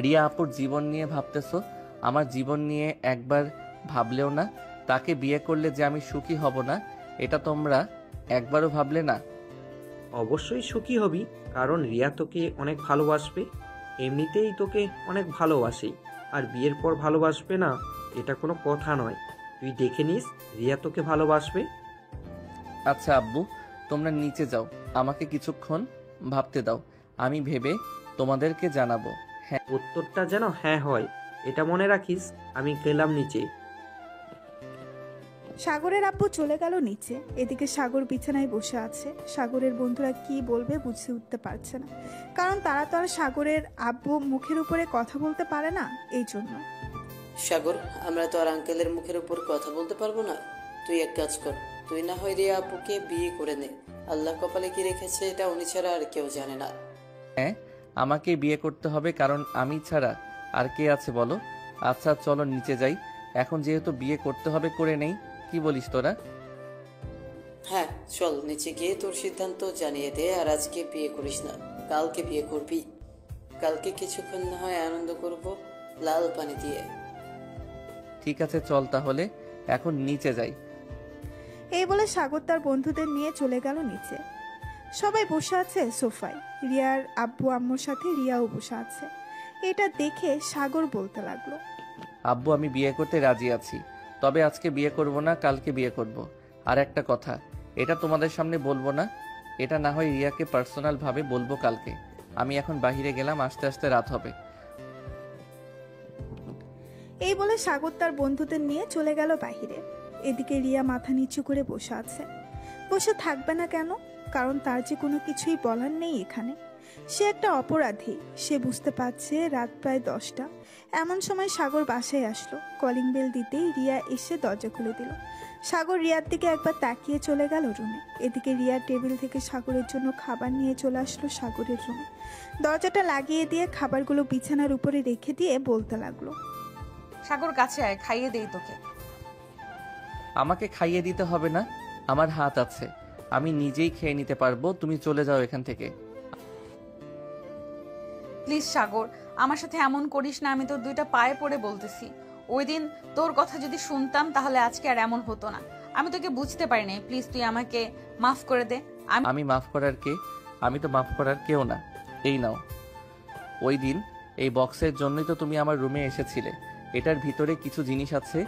রিয়া আপুর জীবন নিয়ে ভাবতেছো, আমার জীবন নিয়ে একবার ভাবলেও না। তাকে বিয়ে করলে যে আমি সুখী হব না, এটা তোমরা একবারও ভাবলে না। অবশ্যই সুখী হবি, কারণ রিয়া তোকে অনেক ভালোবাসবে। এমনিতেই তোকে অনেক ভালোবাসে, আর বিয়ের পর ভালোবাসবে না এটা কোনো কথা নয়। তুই দেখে নিস, রিয়া তোকে ভালোবাসবে। আচ্ছা আব্বু, তোমরা নিচে যাও, আমাকে কিছুক্ষণ ভাবতে দাও, আমি ভেবে তোমাদেরকে জানাবো। হ্যাঁ, উত্তরটা যেন হ্যাঁ হয়, এটা মনে রাখিস। আমি গেলাম নিচে। সাগরের আব্বু চলে গেল নিচে। এদিকে সাগর বিছানায় বসে আছে। সাগরের বন্ধুরা কি বলবে বুঝে উঠতে পারছে না, কারণ তারা তো আর সাগরের আব্বু মুখের উপরে কথা বলতে পারে না। এই জন্য সাগর, আমরা তো আর আঙ্কেলের মুখের উপর কথা বলতে পারবো না। তুই এক কাজ কর, তুই না হয় রিয়া আপুকে বিয়ে করে নে। আল্লাহ কপালে কি রেখেছে এটা উনি ছাড়া আর কেউ জানে না। হ্যাঁ, আমাকে বিয়ে করতে হবে, কারণ আমি ছাড়া আর কে আছে বলো? আচ্ছা চলো নিচে যাই, এখন যেহেতু বিয়ে করতে হবে করে নেই। কি বলিস তোরা? হ্যাঁ চল, নিচে গিয়ে তোর সিদ্ধান্ত জানিয়ে দে। আর আজকে বিয়ে করিস না, কালকে বিয়ে করবি। কালকে কিছুক্ষণ না হয় আনন্দ করব লাল পানি দিয়ে। ঠিক আছে চল তাহলে, এখন নিচে যাই। এই বলে সাগর তার বন্ধুদের নিয়ে চলে গেল নিচে। সবাই বসে আছে সোফায়। রিয়ার আব্বু আম্মুর সাথে রিয়াও বসে আছে। এটা দেখে সাগর বলতে লাগলো, আব্বু আমি বিয়ে করতে রাজি আছি, তবে আজকে বিয়ে করব না, কালকে বিয়ে করব। আর একটা কথা, এটা তোমাদের সামনে বলবো না, এটা না হয় রিয়াকে পার্সোনাল ভাবে বলবো কালকে। আমি এখন বাইরে গেলাম, আস্তে আস্তে রাত হবে। এই বলে সাগর তার বন্ধুদের নিয়ে চলে গেল বাহিরে। এদিকে রিয়া মাথা নিচু করে বসে আছে। বসে থাকবে না কেন? কারণ তার যে কোনো কিছুই বলার নেই এখানে। সে একটা অপরাধী। সে বুঝতে পারছে রাত প্রায় 10টা। এমন সময় সাগর বাসায় আসলো। কলিং বেল দিতেই রিয়া এসে দরজা খুলে দিল। সাগর রিয়ার দিকে একবার তাকিয়ে চলে গেল রুমে। এদিকে রিয়া টেবিল থেকে সাগরের জন্য খাবার নিয়ে চলে আসলো সাগরের রুমে। দরজাটা লাগিয়ে দিয়ে খাবারগুলো বিছানার উপরে রেখে দিয়ে বলতে লাগলো, সাগর কাছে আয়, খাইয়ে দেই তোকে। আমাকে খাইয়ে দিতে হবে না, আমার হাত আছে, আমি নিজেই খেয়ে নিতে পারবো। তুমি চলে যাও এখান থেকে। প্লিজ সাগর, আমার সাথে এমন করিস না, আমি তোর দুইটা পায়ে পড়ে বলতেছি। ওই দিন তোর কথা যদি শুনতাম তাহলে আজকে আর এমন হতো না। আমি তোকে বুঝতে পারিনি, প্লিজ তুই আমাকে মাফ করে দে। আমি মাফ করার কে? আমি তো মাফ করার কেউ না। এই নাও, ওই দিন এই বক্সের জন্যই তো তুমি আমার রুমে এসেছিলে। এটার ভিতরে কিছু জিনিস আছে,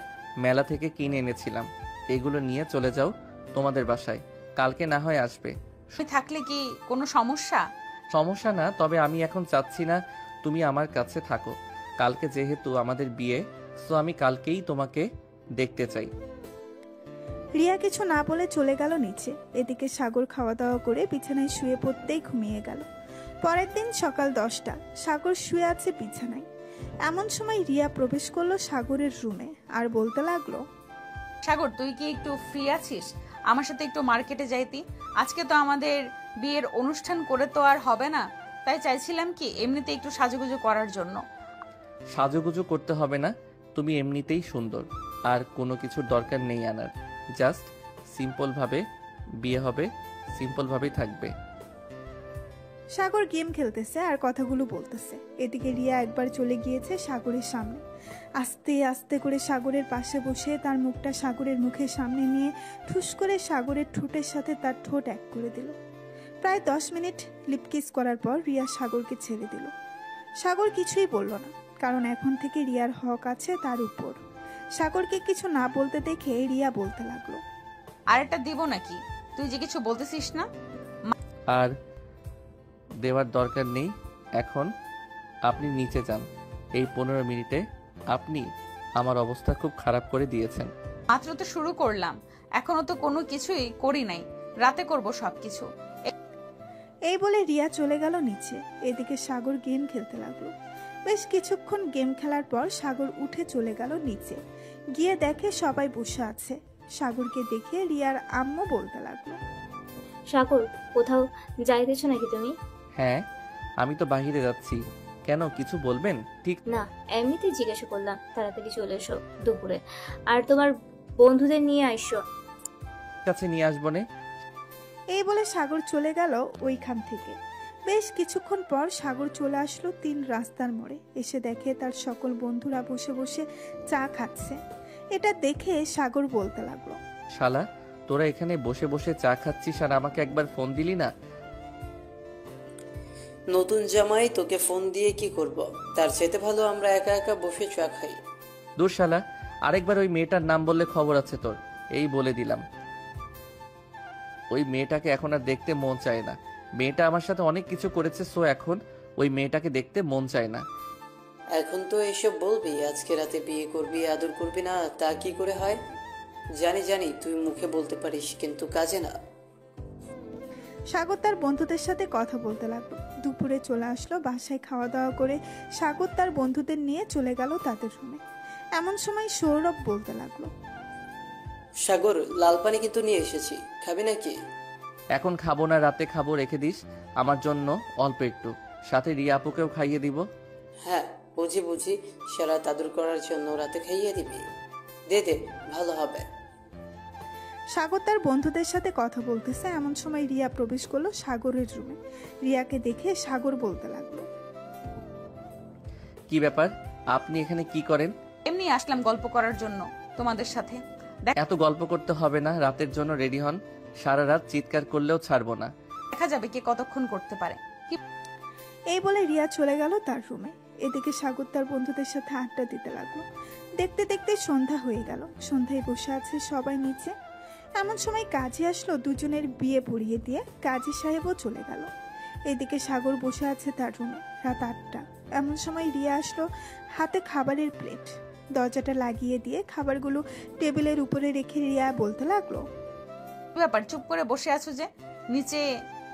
মেলা থেকে কিনে এনেছিলাম। এগুলো নিয়ে চলে যাও তোমাদের বাসায়, কালকে না হয় আসবে। তুই থাকলে কি কোনো সমস্যা? সমস্যা না, তবে আমি এখন চাচ্ছি না তুমি আমার কাছে থাকো। কালকে যেহেতু আমাদের বিয়ে, সো আমি কালকেই তোমাকে দেখতে চাই। রিয়া কিছু না বলে চলে গেল নিচে। এদিকে সাগর খাওয়া দাওয়া করে বিছানায় শুয়ে পড়তেই ঘুমিয়ে গেল। পরের দিন সকাল 10টা। সাগর শুয়ে আছে বিছানায়। এমন সময় রিয়া প্রবেশ করলো সাগরের রুমে আর বলতে লাগলো, সাগর তুই কি একটু ফ্রি আছিস? আমার সাথে একটু মার্কেটে যাইতি। আজকে তো আমাদের বিয়ের অনুষ্ঠান করে তো আর হবে না, তাই চাইছিলাম কি এমনিতে একটু সাজুগুজু করার জন্য। সাজুগুজু করতে হবে না, তুমি এমনিতেই সুন্দর, আর কোনো কিছুর দরকার নেই আনার। জাস্ট সিম্পল ভাবে বিয়ে হবে, সিম্পল ভাবেই থাকবে। সাগর গেম খেলতেছে আর কথাগুলো বলতেছে। এদিকে রিয়া একবার চলে গিয়েছে সাগরের সামনে। আস্তে আস্তে করে সাগরের পাশে বসে তার মুখটা সাগরের মুখের সামনে নিয়ে ঠুস করে সাগরের ঠোঁটের সাথে তার ঠোঁট এক করে দিল। প্রায় 10 মিনিট লিপকিস করার পর রিয়া সাগরকে ছেড়ে দিল। সাগর কিছুই বলল না, কারণ এখন থেকে রিয়ার হক আছে তার উপর। সাগরকে কিছু না বলতে দেখে রিয়া বলতে লাগলো, আরেকটা দিব নাকি? তুই যে কিছু বলতেছিস না। আর দেওয়ার দরকার নেই। এখন আপনি নিচে যান। এই 15 মিনিটে আপনি আমার অবস্থা খুব খারাপ করে দিয়েছেন। মাত্র তো শুরু করলাম, এখনো তো কোনো কিছুই করি নাই। রাতে করব সবকিছু। এই বলে রিয়া চলে গেল নিচে। এদিকে সাগর গেম খেলতে লাগলো। বেশ কিছুক্ষণ গেম খেলার পর সাগর উঠে চলে গেল নিচে। গিয়ে দেখে সবাই বসে আছে। সাগরকে দেখে রিয়ার আম্মু বলতে লাগলো, সাগর কোথাও যাইতেছো নাকি তুমি? হ্যাঁ, আমি তো বাইরে যাচ্ছি। কেন, কিছু বলবেন? ঠিক না, এমনিতেই জিজ্ঞাসা করলাম। তাড়াতাড়ি চলে এসো দুপুরে, আর তোমার বন্ধুদের নিয়ে আইসো। কাছে নিয়ে আসবো নে। এই বলে সাগর চলে গেল ওইখান থেকে। বেশ কিছুক্ষণ পর সাগর চলে আসলো 3 রাস্তার মোড়ে। এসে দেখে তার সকল বন্ধুরা বসে বসে চা খাচ্ছে। এটা দেখে সাগর বলতে লাগলো, শালা, তোরা এখানে বসে বসে চা খাচ্ছিস আর আমাকে একবার ফোন দিলি না? নতুন জামাই তোকে ফোন দিয়ে কি করব? তার চাইতে ভালো আমরা একা একা বসে চা খাই। দূর শালা, আরেকবার ওই মেয়েটার নাম বললে খবর আছে তোর, এই বলে দিলাম। ওই মেয়েটাকে এখন আর দেখতে মন চায় না। মেয়েটা আমার সাথে অনেক কিছু করেছে, সো এখন ওই মেয়েটাকে দেখতে মন চায় না। এখন তো এসব বলবি, আজকে রাতে বিয়ে করবি, আদর করবি না, তা কি করে হয়? জানি জানি তুই মুখে বলতে পারিস, কিন্তু কাজে না। সাগর তার বন্ধুদের সাথে কথা বলতে লাগলো। দুপুরে চলে আসলো বাসায়, খাওয়া দাওয়া করে সাগর তার বন্ধুদের নিয়ে চলে গেল তাদের রুমে। এমন সময় সৌরভ বলতে লাগলো, সাগর, লাল পানি কিন্তু নিয়ে এসেছি, খাবি নাকি? এখন খাবো না, রাতে খাবো, রেখে দিস আমার জন্য অল্প একটু, সাথে রিয়া আপুকেও খাইয়ে দিব। হ্যাঁ বুঝি বুঝি, সারা আদর করার জন্য রাতে খাইয়ে দিবি, দে দে, ভালো হবে। সাগর তার বন্ধুদের সাথে কথা বলতেছে, এমন সময় রিয়া প্রবেশ করলো সাগরের রুমে। রিয়াকে দেখে সাগর বলতে লাগলো, কি ব্যাপার, আপনি এখানে কি করেন? এমনি আসলাম গল্প করার জন্য তোমাদের সাথে। এত গল্প করতে হবে না, রাতের জন্য রেডি হন, সারা রাত চিৎকার করলেও ছাড়বো না। দেখা যাবে কে কতক্ষণ করতে পারে। এই বলে রিয়া চলে গেল তার রুমে। এদিকে সাগর তার বন্ধুদের সাথে আড্ডা দিতে লাগলো। দেখতে দেখতে সন্ধ্যা হয়ে গেল। সন্ধ্যায় বসে আছে সবাই নিচে। এমন সময় কাজী আসলো, দুজনের বিয়ে পড়িয়ে দিয়ে কাজী সাহেবও চলে গেল। এদিকে সাগর বসে আছে তার রুমে। রাত 8টা। এমন সময় রিয়া আসলো, হাতে খাবারের প্লেট। দরজাটা লাগিয়ে দিয়ে খাবারগুলো টেবিলের উপরে রেখে রিয়া বলতে লাগলো, ব্যাপার, চুপ করে বসে আছো যে, নিচে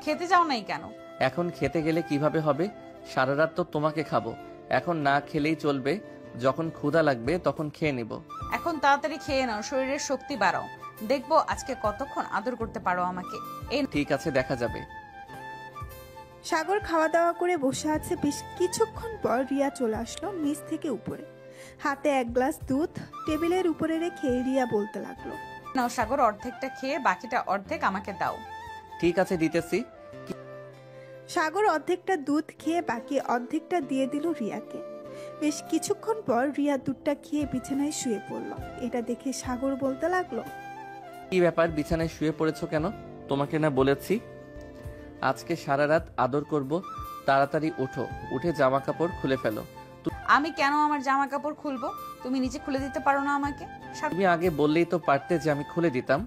খেতে যাও নাই কেন? এখন খেতে গেলে কিভাবে হবে? সারা রাত তো তোমাকে খাবো, এখন না খেলেই চলবে, যখন ক্ষুধা লাগবে তখন খেয়ে নিব। এখন তাড়াতাড়ি খেয়ে নাও, শরীরের শক্তি বাড়াও, দেখবো আজকে কতক্ষণ আদর করতে পারো আমাকে। ঠিক আছে, দেখা যাবে। সাগর খাওয়া দাওয়া করে বসে আছে। বেশ কিছুক্ষণ পর রিয়া চলে আসলো নিচ থেকে উপরে। হাতে এক গ্লাস দুধ টেবিলের উপরে রেখে রিয়া বলতে লাগলো, নাও সাগর, অর্ধেকটা খেয়ে বাকিটা অর্ধেক আমাকে দাও। ঠিক আছে, দিতেছি। সাগর অর্ধেকটা দুধ খেয়ে বাকি অর্ধেকটা দিয়ে দিল রিয়াকে। বেশ কিছুক্ষণ পর রিয়া দুধটা খেয়ে বিছানায় শুয়ে পড়ল। এটা দেখে সাগর বলতে লাগলো, কি ব্যাপার, বিছানায় শুয়ে পড়েছো কেন? তোমাকে না বলেছি আজকে সারা রাত আদর করব, তাড়াতাড়ি ওঠো, উঠে জামা কাপড় খুলে ফেলো। আমি কেন আমার জামা কাপড় খুলবো? তুমি নিচে খুলে দিতে পারো না আমাকে? তুমি আগে বললেই তো পারতে যে আমি খুলে দিতাম।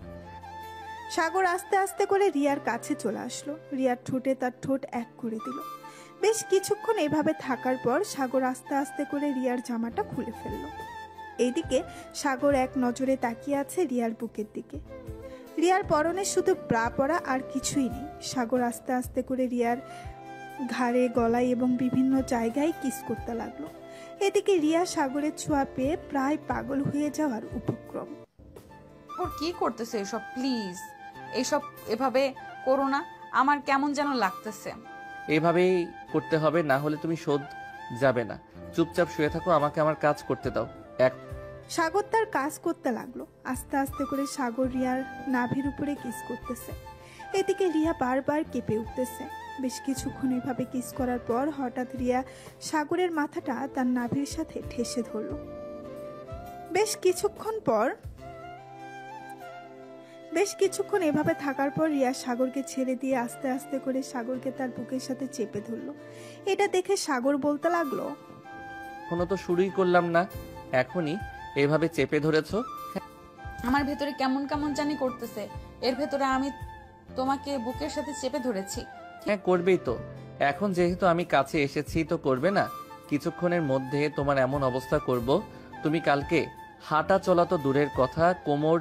সাগর আস্তে আস্তে করে রিয়ার কাছে চলে আসলো। রিয়ার ঠোঁটে তার ঠোঁট এক করে দিল। বেশ কিছুক্ষণ এভাবে থাকার পর সাগর আস্তে আস্তে করে রিয়ার জামাটা খুলে ফেলল। এইদিকে সাগর এক নজরে তাকিয়ে আছে রিয়ার বুকের দিকে। রিয়ার পরনে শুধু ব্রা পরা, আর কিছুই নেই। সাগর আস্তে আস্তে করে রিয়ার ঘাড়ে, গলায় এবং বিভিন্ন জায়গায় কিস করতে লাগলো। এদিকে রিয়া সাগরের ছোঁয়া পেয়ে প্রায় পাগল হয়ে যাওয়ার উপক্রম। ওর কি করতেছে এসব? প্লিজ এসব এভাবে করো না, আমার কেমন যেন লাগতেছে। এভাবেই করতে হবে, না হলে তুমি শোধ যাবে না। চুপচাপ শুয়ে থাকো, আমাকে আমার কাজ করতে দাও। সাগর তার কাজ করতে লাগলো। আস্তে আস্তে করে সাগর রিয়ার নাভির উপরে কিস করতেছে। এদিকে রিয়া বারবার কেঁপে উঠতেছে। বেশ কিছুক্ষণ এভাবে কিস করার পর হঠাৎ রিয়া সাগরের মাথাটা তার নাভির সাথে ঠেসে ধরল। বেশ কিছুক্ষণ এভাবে থাকার পর রিয়া সাগরকে ছেড়ে দিয়ে আস্তে আস্তে করে সাগরকে তার বুকের সাথে চেপে ধরলো। এটা দেখে সাগর বলতে লাগলো, এখনো তো শুরুই করলাম না, এখনই এভাবে চেপে ধরেছো? আমার ভেতরে কেমন কেমন জানি করতেছে। এর ভেতরে আমি তোমাকে বুকের সাথে চেপে ধরেছি। হ্যাঁ, করবেই তো। এখন যেহেতু আমি কাছে এসেছি তো করবে না? কিছুক্ষণের মধ্যে তোমার এমন অবস্থা করব, তুমি কালকে হাঁটা চলা তো দূরের কথা, কোমর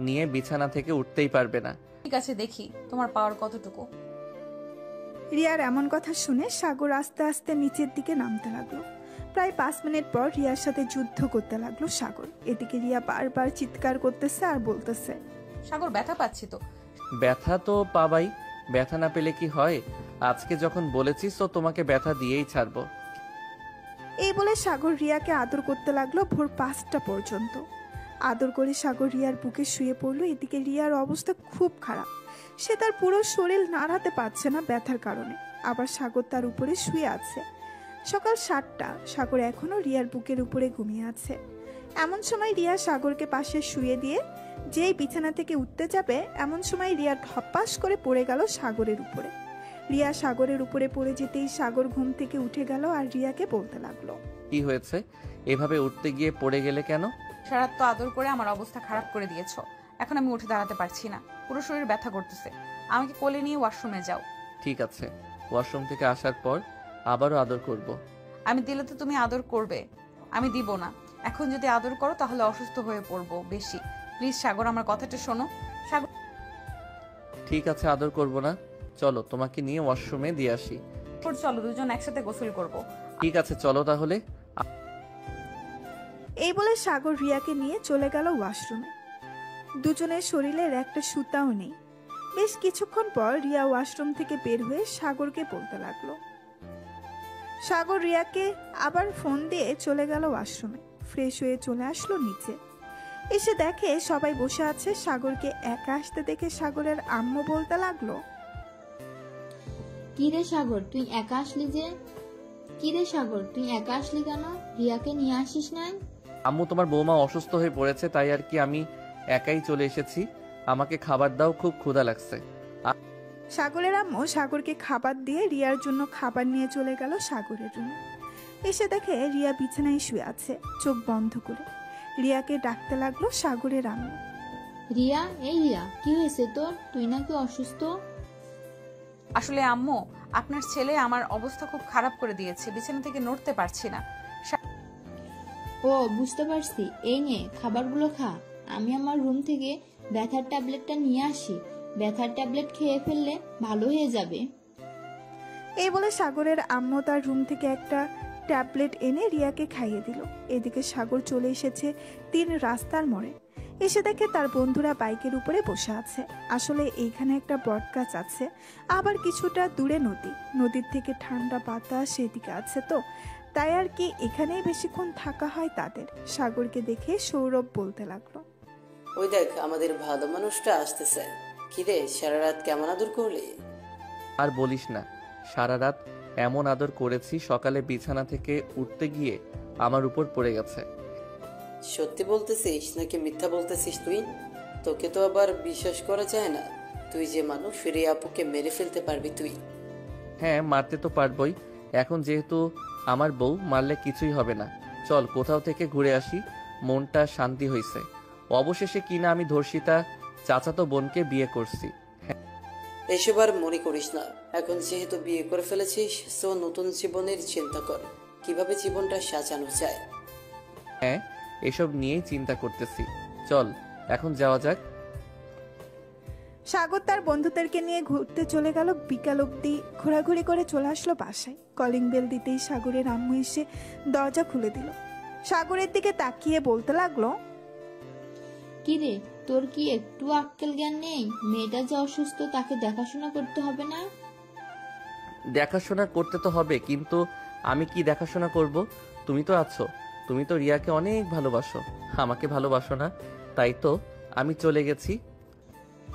নিয়ে বিছানা থেকে উঠতেই পারবে না। ঠিক আছে, দেখি তোমার পাওয়ার কতটুকু। রিয়ার এমন কথা শুনে সাগর আস্তে আস্তে নিচের দিকে নামতে লাগলো। প্রায় 5 মিনিট পর রিয়ার সাথে যুদ্ধ করতে লাগলো সাগর। এদিকে রিয়া বারবার চিৎকার করতেছে আর বলতেছে, সাগর ব্যথা পাচ্ছি তো। ব্যথা তো পাবাই, ব্যথা না পেলে কি হয়? আজকে যখন বলেছিস তো তোমাকে ব্যথা দিয়েই ছাড়বো। এই বলে সাগর রিয়াকে আদর করতে লাগলো ভোর 5টা পর্যন্ত। আদর করে সাগর রিয়ার বুকে শুয়ে পড়লো। এদিকে রিয়ার অবস্থা খুব খারাপ। সে তার পুরো শরীর নাড়াতে পারছে না ব্যথার কারণে। আবার সাগর তার উপরে শুয়ে আছে। সকাল 7টা। সাগর এখনো রিয়ার বুকের উপরে ঘুমিয়ে আছে। এমন সময় রিয়া সাগরকে পাশে শুয়ে দিয়ে যেই বিছানা থেকে উঠতে যাবে, এমন সময় রিয়া ধপাস করে পড়ে গেল সাগরের উপরে। রিয়া সাগরের উপরে পড়ে যেতেই সাগর ঘুম থেকে উঠে গেল আর রিয়াকে বলতে লাগলো, কি হয়েছে? এভাবে উঠতে গিয়ে পড়ে গেলে কেন? সারাত তো আদর করে আমার অবস্থা খারাপ করে দিয়েছো। এখন আমি উঠে দাঁড়াতে পারছি না, পুরো শরীর ব্যথা করতেছে। আমাকে কোলে নিয়ে ওয়াশরুমে যাও। ঠিক আছে, ওয়াশরুম থেকে আসার পর আবারও আদর করব। আমি দিলে তো তুমি আদর করবে, আমি দিব না। এখন যদি আদর করো তাহলে অসুস্থ হয়ে পড়বো বেশি। প্লিজ সাগর, আমার কথাটা শোনো। সাগর, ঠিক আছে, আদর করব না। চলো তোমাকে নিয়ে ওয়াশরুমে দিয়ে আসি। চলো দুজন একসাথে গোসল করব। ঠিক আছে, চলো তাহলে। এই বলে সাগর রিয়াকে নিয়ে চলে গেল ওয়াশরুমে। দুজনের শরীরের একটা সুতাও নেই। বেশ কিছুক্ষণ পর রিয়া ওয়াশরুম থেকে বের হয়ে সাগরকে বলতে লাগলো। সাগর রিয়াকে আবার ফোন দিয়ে চলে গেল ওয়াশরুমে। ফ্রেশ হয়ে চলে আসলো নিচে। এসে দেখে সবাই বসে আছে। সাগরকে একা আসতে দেখে সাগরের আম্মু বলতে লাগলো, কিরে সাগর তুই একা আসলি যে? কিরে সাগর তুই একা আসলি কেন? রিয়াকে নিয়ে আসিস নাই? আম্মু, তোমার বৌমা অসুস্থ হয়ে পড়েছে, তাই আর কি আমি একাই চলে এসেছি। আমাকে খাবার দাও, খুব ক্ষুধা লাগছে। সাগরের আম্মু সাগরকে খাবার দিয়ে রিয়ার জন্য খাবার নিয়ে চলে গেল সাগরের রুমে। এসে দেখে রিয়া বিছানায় শুয়ে আছে, চোখ বন্ধ করে। রিয়াকে ডাকতে লাগলো সাগরের আম্মু। রিয়া, এই রিয়া, কি হয়েছে তোর? তুই নাকি অসুস্থ? আসলে আম্মু, আপনার ছেলে আমার অবস্থা খুব খারাপ করে দিয়েছে, বিছানা থেকে নড়তে পারছি না। ও বুঝতে পারছি, এই নে খাবারগুলো খা। আমি আমার রুম থেকে ব্যথার ট্যাবলেটটা নিয়ে আসি। ব্যথার ট্যাবলেট খেয়ে ফেললে ভালো হয়ে যাবে। এই বলে সাগরের আম্মু তার রুম থেকে একটা ট্যাবলেট এনে রিয়াকে খাইয়ে দিল। এদিকে সাগর চলে এসেছে 3 রাস্তার মোড়ে। এসে দেখে তার বন্ধুরা বাইকের উপরে বসে আছে। আসলে এইখানে একটা বটগাছ আছে, আবার কিছুটা দূরে নদী। নদীর থেকে ঠান্ডা বাতাস সেদিকে আছে, তো তাই আর কি এখানেই বেশিক্ষণ থাকা হয় তাদের। সাগরকে দেখে সৌরভ বলতে লাগলো, ওই দেখ আমাদের ভালো মানুষটা আসতেছে। কিরে, সারা রাত কেমন আদর করলি? আর বলিস না, সারা রাত এমন আদর করেছি, সকালে বিছানা থেকে উঠতে গিয়ে আমার উপর পড়ে গেছে। সত্যি বলতেছিস নাকি মিথ্যা বলতেছিস তুই? তোকে তো আবার বিশ্বাস করা যায় না। তুই যে মানুষ, রিয়া আপুকে মেরে ফেলতে পারবি তুই? হ্যাঁ, মারতে তো পারবই। এখন যেহেতু আমার বউ, মারলে কিছুই হবে না। চল কোথাও থেকে ঘুরে আসি, মনটা শান্তি হয়েছে। অবশেষে কিনা আমি ধর্ষিতা চাচাতো বোনকে বিয়ে করছি। এসব আর মনে করিস না। এখন যেহেতু বিয়ে করে ফেলেছিস, সো নতুন জীবনের চিন্তা কর, কিভাবে জীবনটা সাজানো যায়। হ্যাঁ, এসব নিয়েই চিন্তা করতেছি। চল এখন যাওয়া যাক। সাগর তার বন্ধুদেরকে নিয়ে ঘুরতে চলে গেল। বিকাল অব্দি ঘোরাঘুরি করে চলে আসলো বাসায়। কলিং বেল দিতেই সাগরের আম্মু এসে দরজা খুলে দিল। সাগরের দিকে তাকিয়ে বলতে লাগলো, কিরে, তোর কি একটু আক্কেল জ্ঞান নেই? মেয়েটা যে অসুস্থ, তাকে দেখাশোনা করতে হবে না? দেখাশোনা করতে তো হবে, কিন্তু আমি কি দেখাশোনা করব? তুমি তো আছো, তুমি তো রিয়াকে অনেক ভালোবাসো, আমাকে ভালোবাসো না, তাই তো আমি চলে গেছি।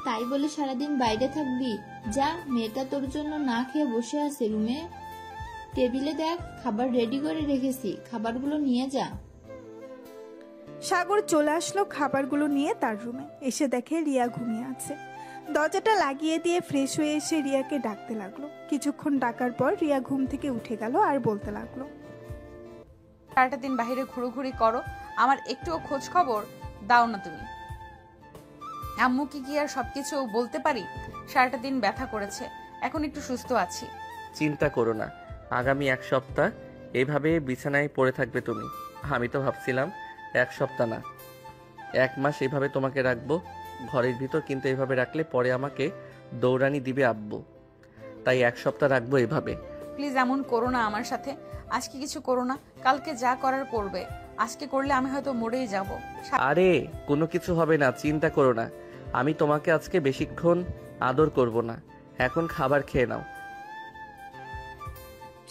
তাই বলে সারাদিন বাইরে থাকবি? যা, মেয়েটা তোর জন্য না খেয়ে বসে আছে রুমে। টেবিলে দেখ, খাবার রেডি করে রেখেছি, খাবারগুলো নিয়ে যা। সাগর চলে আসলো খাবারগুলো নিয়ে তার রুমে। এসে দেখে রিয়া ঘুমিয়ে আছে। দরজাটা লাগিয়ে দিয়ে ফ্রেশ হয়ে এসে রিয়াকে ডাকতে লাগলো। কিছুক্ষণ ডাকার পর রিয়া ঘুম থেকে উঠে গেল আর বলতে লাগলো, সারাটা দিন বাইরে ঘুরোঘুরি করো, আমার একটুও খোঁজ খবর দাও না তুমি। আম্মুকে কি আর সবকিছু বলতে পারি? সারাটা দিন ব্যথা করেছে, এখন একটু সুস্থ আছি। চিন্তা করো না, আগামী 1 সপ্তাহ এইভাবে বিছানায় পড়ে থাকবে তুমি। আমি তো ভাবছিলাম 1 সপ্তাহ না, 1 মাস এইভাবে তোমাকে রাখবো ঘরের ভিতর, কিন্তু এইভাবে রাখলে পরে আমাকে দৌড়ানি দিবে আব্বু, তাই 1 সপ্তাহ রাখবো এভাবে। প্লিজ এমন করো না আমার সাথে। আজকে কিছু করো না, কালকে যা করার করবে। আজকে করলে আমি হয়তো মরেই যাব। আরে কোনো কিছু হবে না, চিন্তা করো না। আমি তোমাকে আজকে বেশিক্ষণ আদর করব না, এখন খাবার খেয়ে নাও।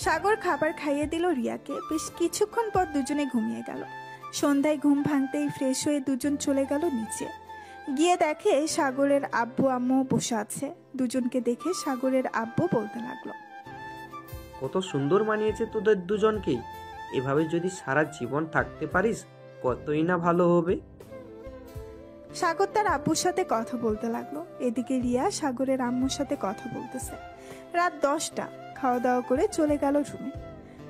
সাগর খাবার খাইয়ে দিল রিয়াকে। বেশ কিছুক্ষণ পর দুজনে ঘুমিয়ে গেল। সন্ধ্যায় ঘুম ভাঙতেই ফ্রেশ হয়ে দুজন চলে গেল নিচে। গিয়ে দেখে সাগরের আব্বু আম্মু বসে আছে। দুজনকে দেখে সাগরের আব্বু বলতে লাগলো, কত সুন্দর মানিয়েছে তোদের দুজনকে। এভাবে যদি সারা জীবন থাকতে পারিস, কতই না ভালো হবে। সাগর তার আব্বুর সাথে কথা বলতে লাগলো। এদিকে রিয়া সাগরের আম্মুর সাথে কথা বলতেছে। রাত 10টা। খাওয়া দাওয়া করে চলে গেল রুমে।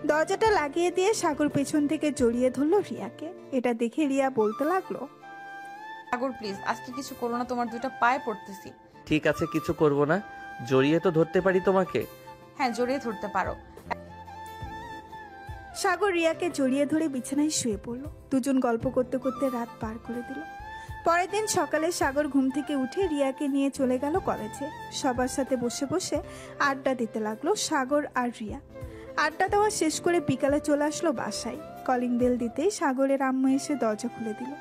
দরজাটা লাগিয়ে দিয়ে সাগর পেছন থেকে জড়িয়ে ধরলো রিয়াকে। এটা দেখে রিয়া বলতে লাগলো, সাগর প্লিজ আজকে কিছু করো না, তোমার দুইটা পায়ে পড়তেছি। ঠিক আছে, কিছু করব না, জড়িয়ে তো ধরতে পারি তোমাকে। হ্যাঁ, জড়িয়ে ধরতে পারো। সাগর রিয়াকে জড়িয়ে ধরে বিছানায় শুয়ে পড়ল। দুজন গল্প করতে করতে রাত পার করে দিল। পরের দিন সকালে সাগর ঘুম থেকে উঠে রিয়াকে নিয়ে চলে গেল কলেজে। সবার সাথে বসে বসে আড্ডা দিতে লাগলো সাগর আর রিয়া। আড্ডা দেওয়া শেষ করে বিকালে চলে আসলো বাসায়। কলিং বেল দিতেই সাগরের আম্মু এসে দরজা খুলে দিল।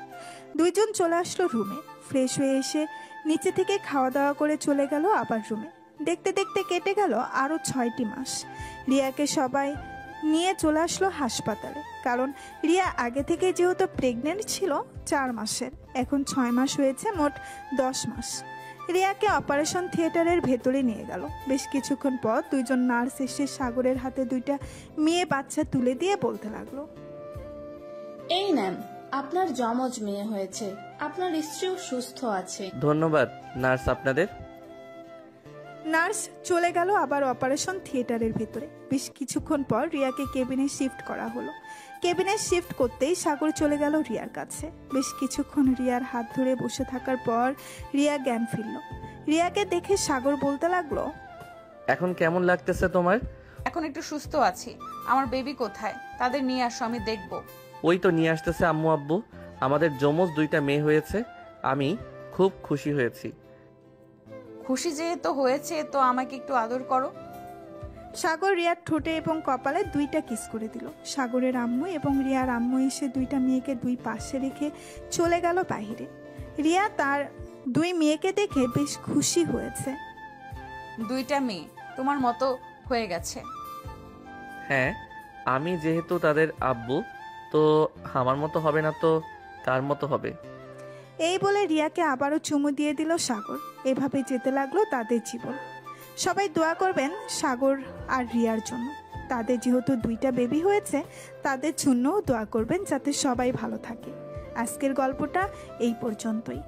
দুইজন চলে আসলো রুমে। ফ্রেশ হয়ে এসে নিচে থেকে খাওয়া দাওয়া করে চলে গেল আবার রুমে। দেখতে দেখতে কেটে গেল আরও 6টি মাস। রিয়াকে সবাই নিয়ে চলে আসলো হাসপাতালে, কারণ রিয়া আগে থেকে যেহেতু প্রেগনেন্ট ছিল 4 মাসের, এখন 6 মাস হয়েছে, মোট 10 মাস। রিয়াকে অপারেশন থিয়েটারের ভেতরে নিয়ে গেল। বেশ কিছুক্ষণ পর দুইজন নার্স এসে সাগরের হাতে 2টা মেয়ে বাচ্চা তুলে দিয়ে বলতে লাগলো, এই নেন, আপনার যমজ মেয়ে হয়েছে, আপনার স্ত্রীও সুস্থ আছে। ধন্যবাদ নার্স আপনাদের। নার্স চলে গেল আবার অপারেশন থিয়েটারের ভেতরে। বেশ কিছুক্ষণ পর রিয়াকে কেবিনে শিফট করা হলো। কেবিনে শিফট করতেই সাগর চলে গেল রিয়ার কাছে। বেশ কিছুক্ষণ রিয়ার হাত ধরে বসে থাকার পর রিয়া জ্ঞান ফিরল। রিয়াকে দেখে সাগর বলতে লাগলো, এখন কেমন লাগতেছে তোমার? এখন একটু সুস্থ আছি। আমার বেবি কোথায়? তাদের নিয়ে আসো, আমি দেখব। ওই তো নিয়ে আসতেছে আম্মু আব্বু। আমাদের যমজ 2টা মেয়ে হয়েছে, আমি খুব খুশি হয়েছি। খুশি যেহেতু হয়েছে তো আমাকে একটু আদর করো। সাগর রিয়ার ঠোঁটে এবং কপালে 2টা কিস করে দিল। সাগরের আম্মু এবং রিয়ার আম্মু এসে 2টা মেয়েকে 2 পাশে রেখে চলে গেল বাইরে। রিয়া তার 2 মেয়েকে দেখে বেশ খুশি হয়েছে। 2টা মেয়ে তোমার মতো হয়ে গেছে। হ্যাঁ, আমি যেহেতু তাদের আব্বু, তো আমার মতো হবে না তো কার মতো হবে? এই বলে রিয়াকে আবারও চুমু দিয়ে দিল সাগর। এভাবে যেতে লাগলো তাদের জীবন। সবাই দোয়া করবেন সাগর আর রিয়ার জন্য। তাদের যেহেতু 2টা বেবি হয়েছে, তাদের জন্যও দোয়া করবেন যাতে সবাই ভালো থাকে। আজকের গল্পটা এই পর্যন্তই।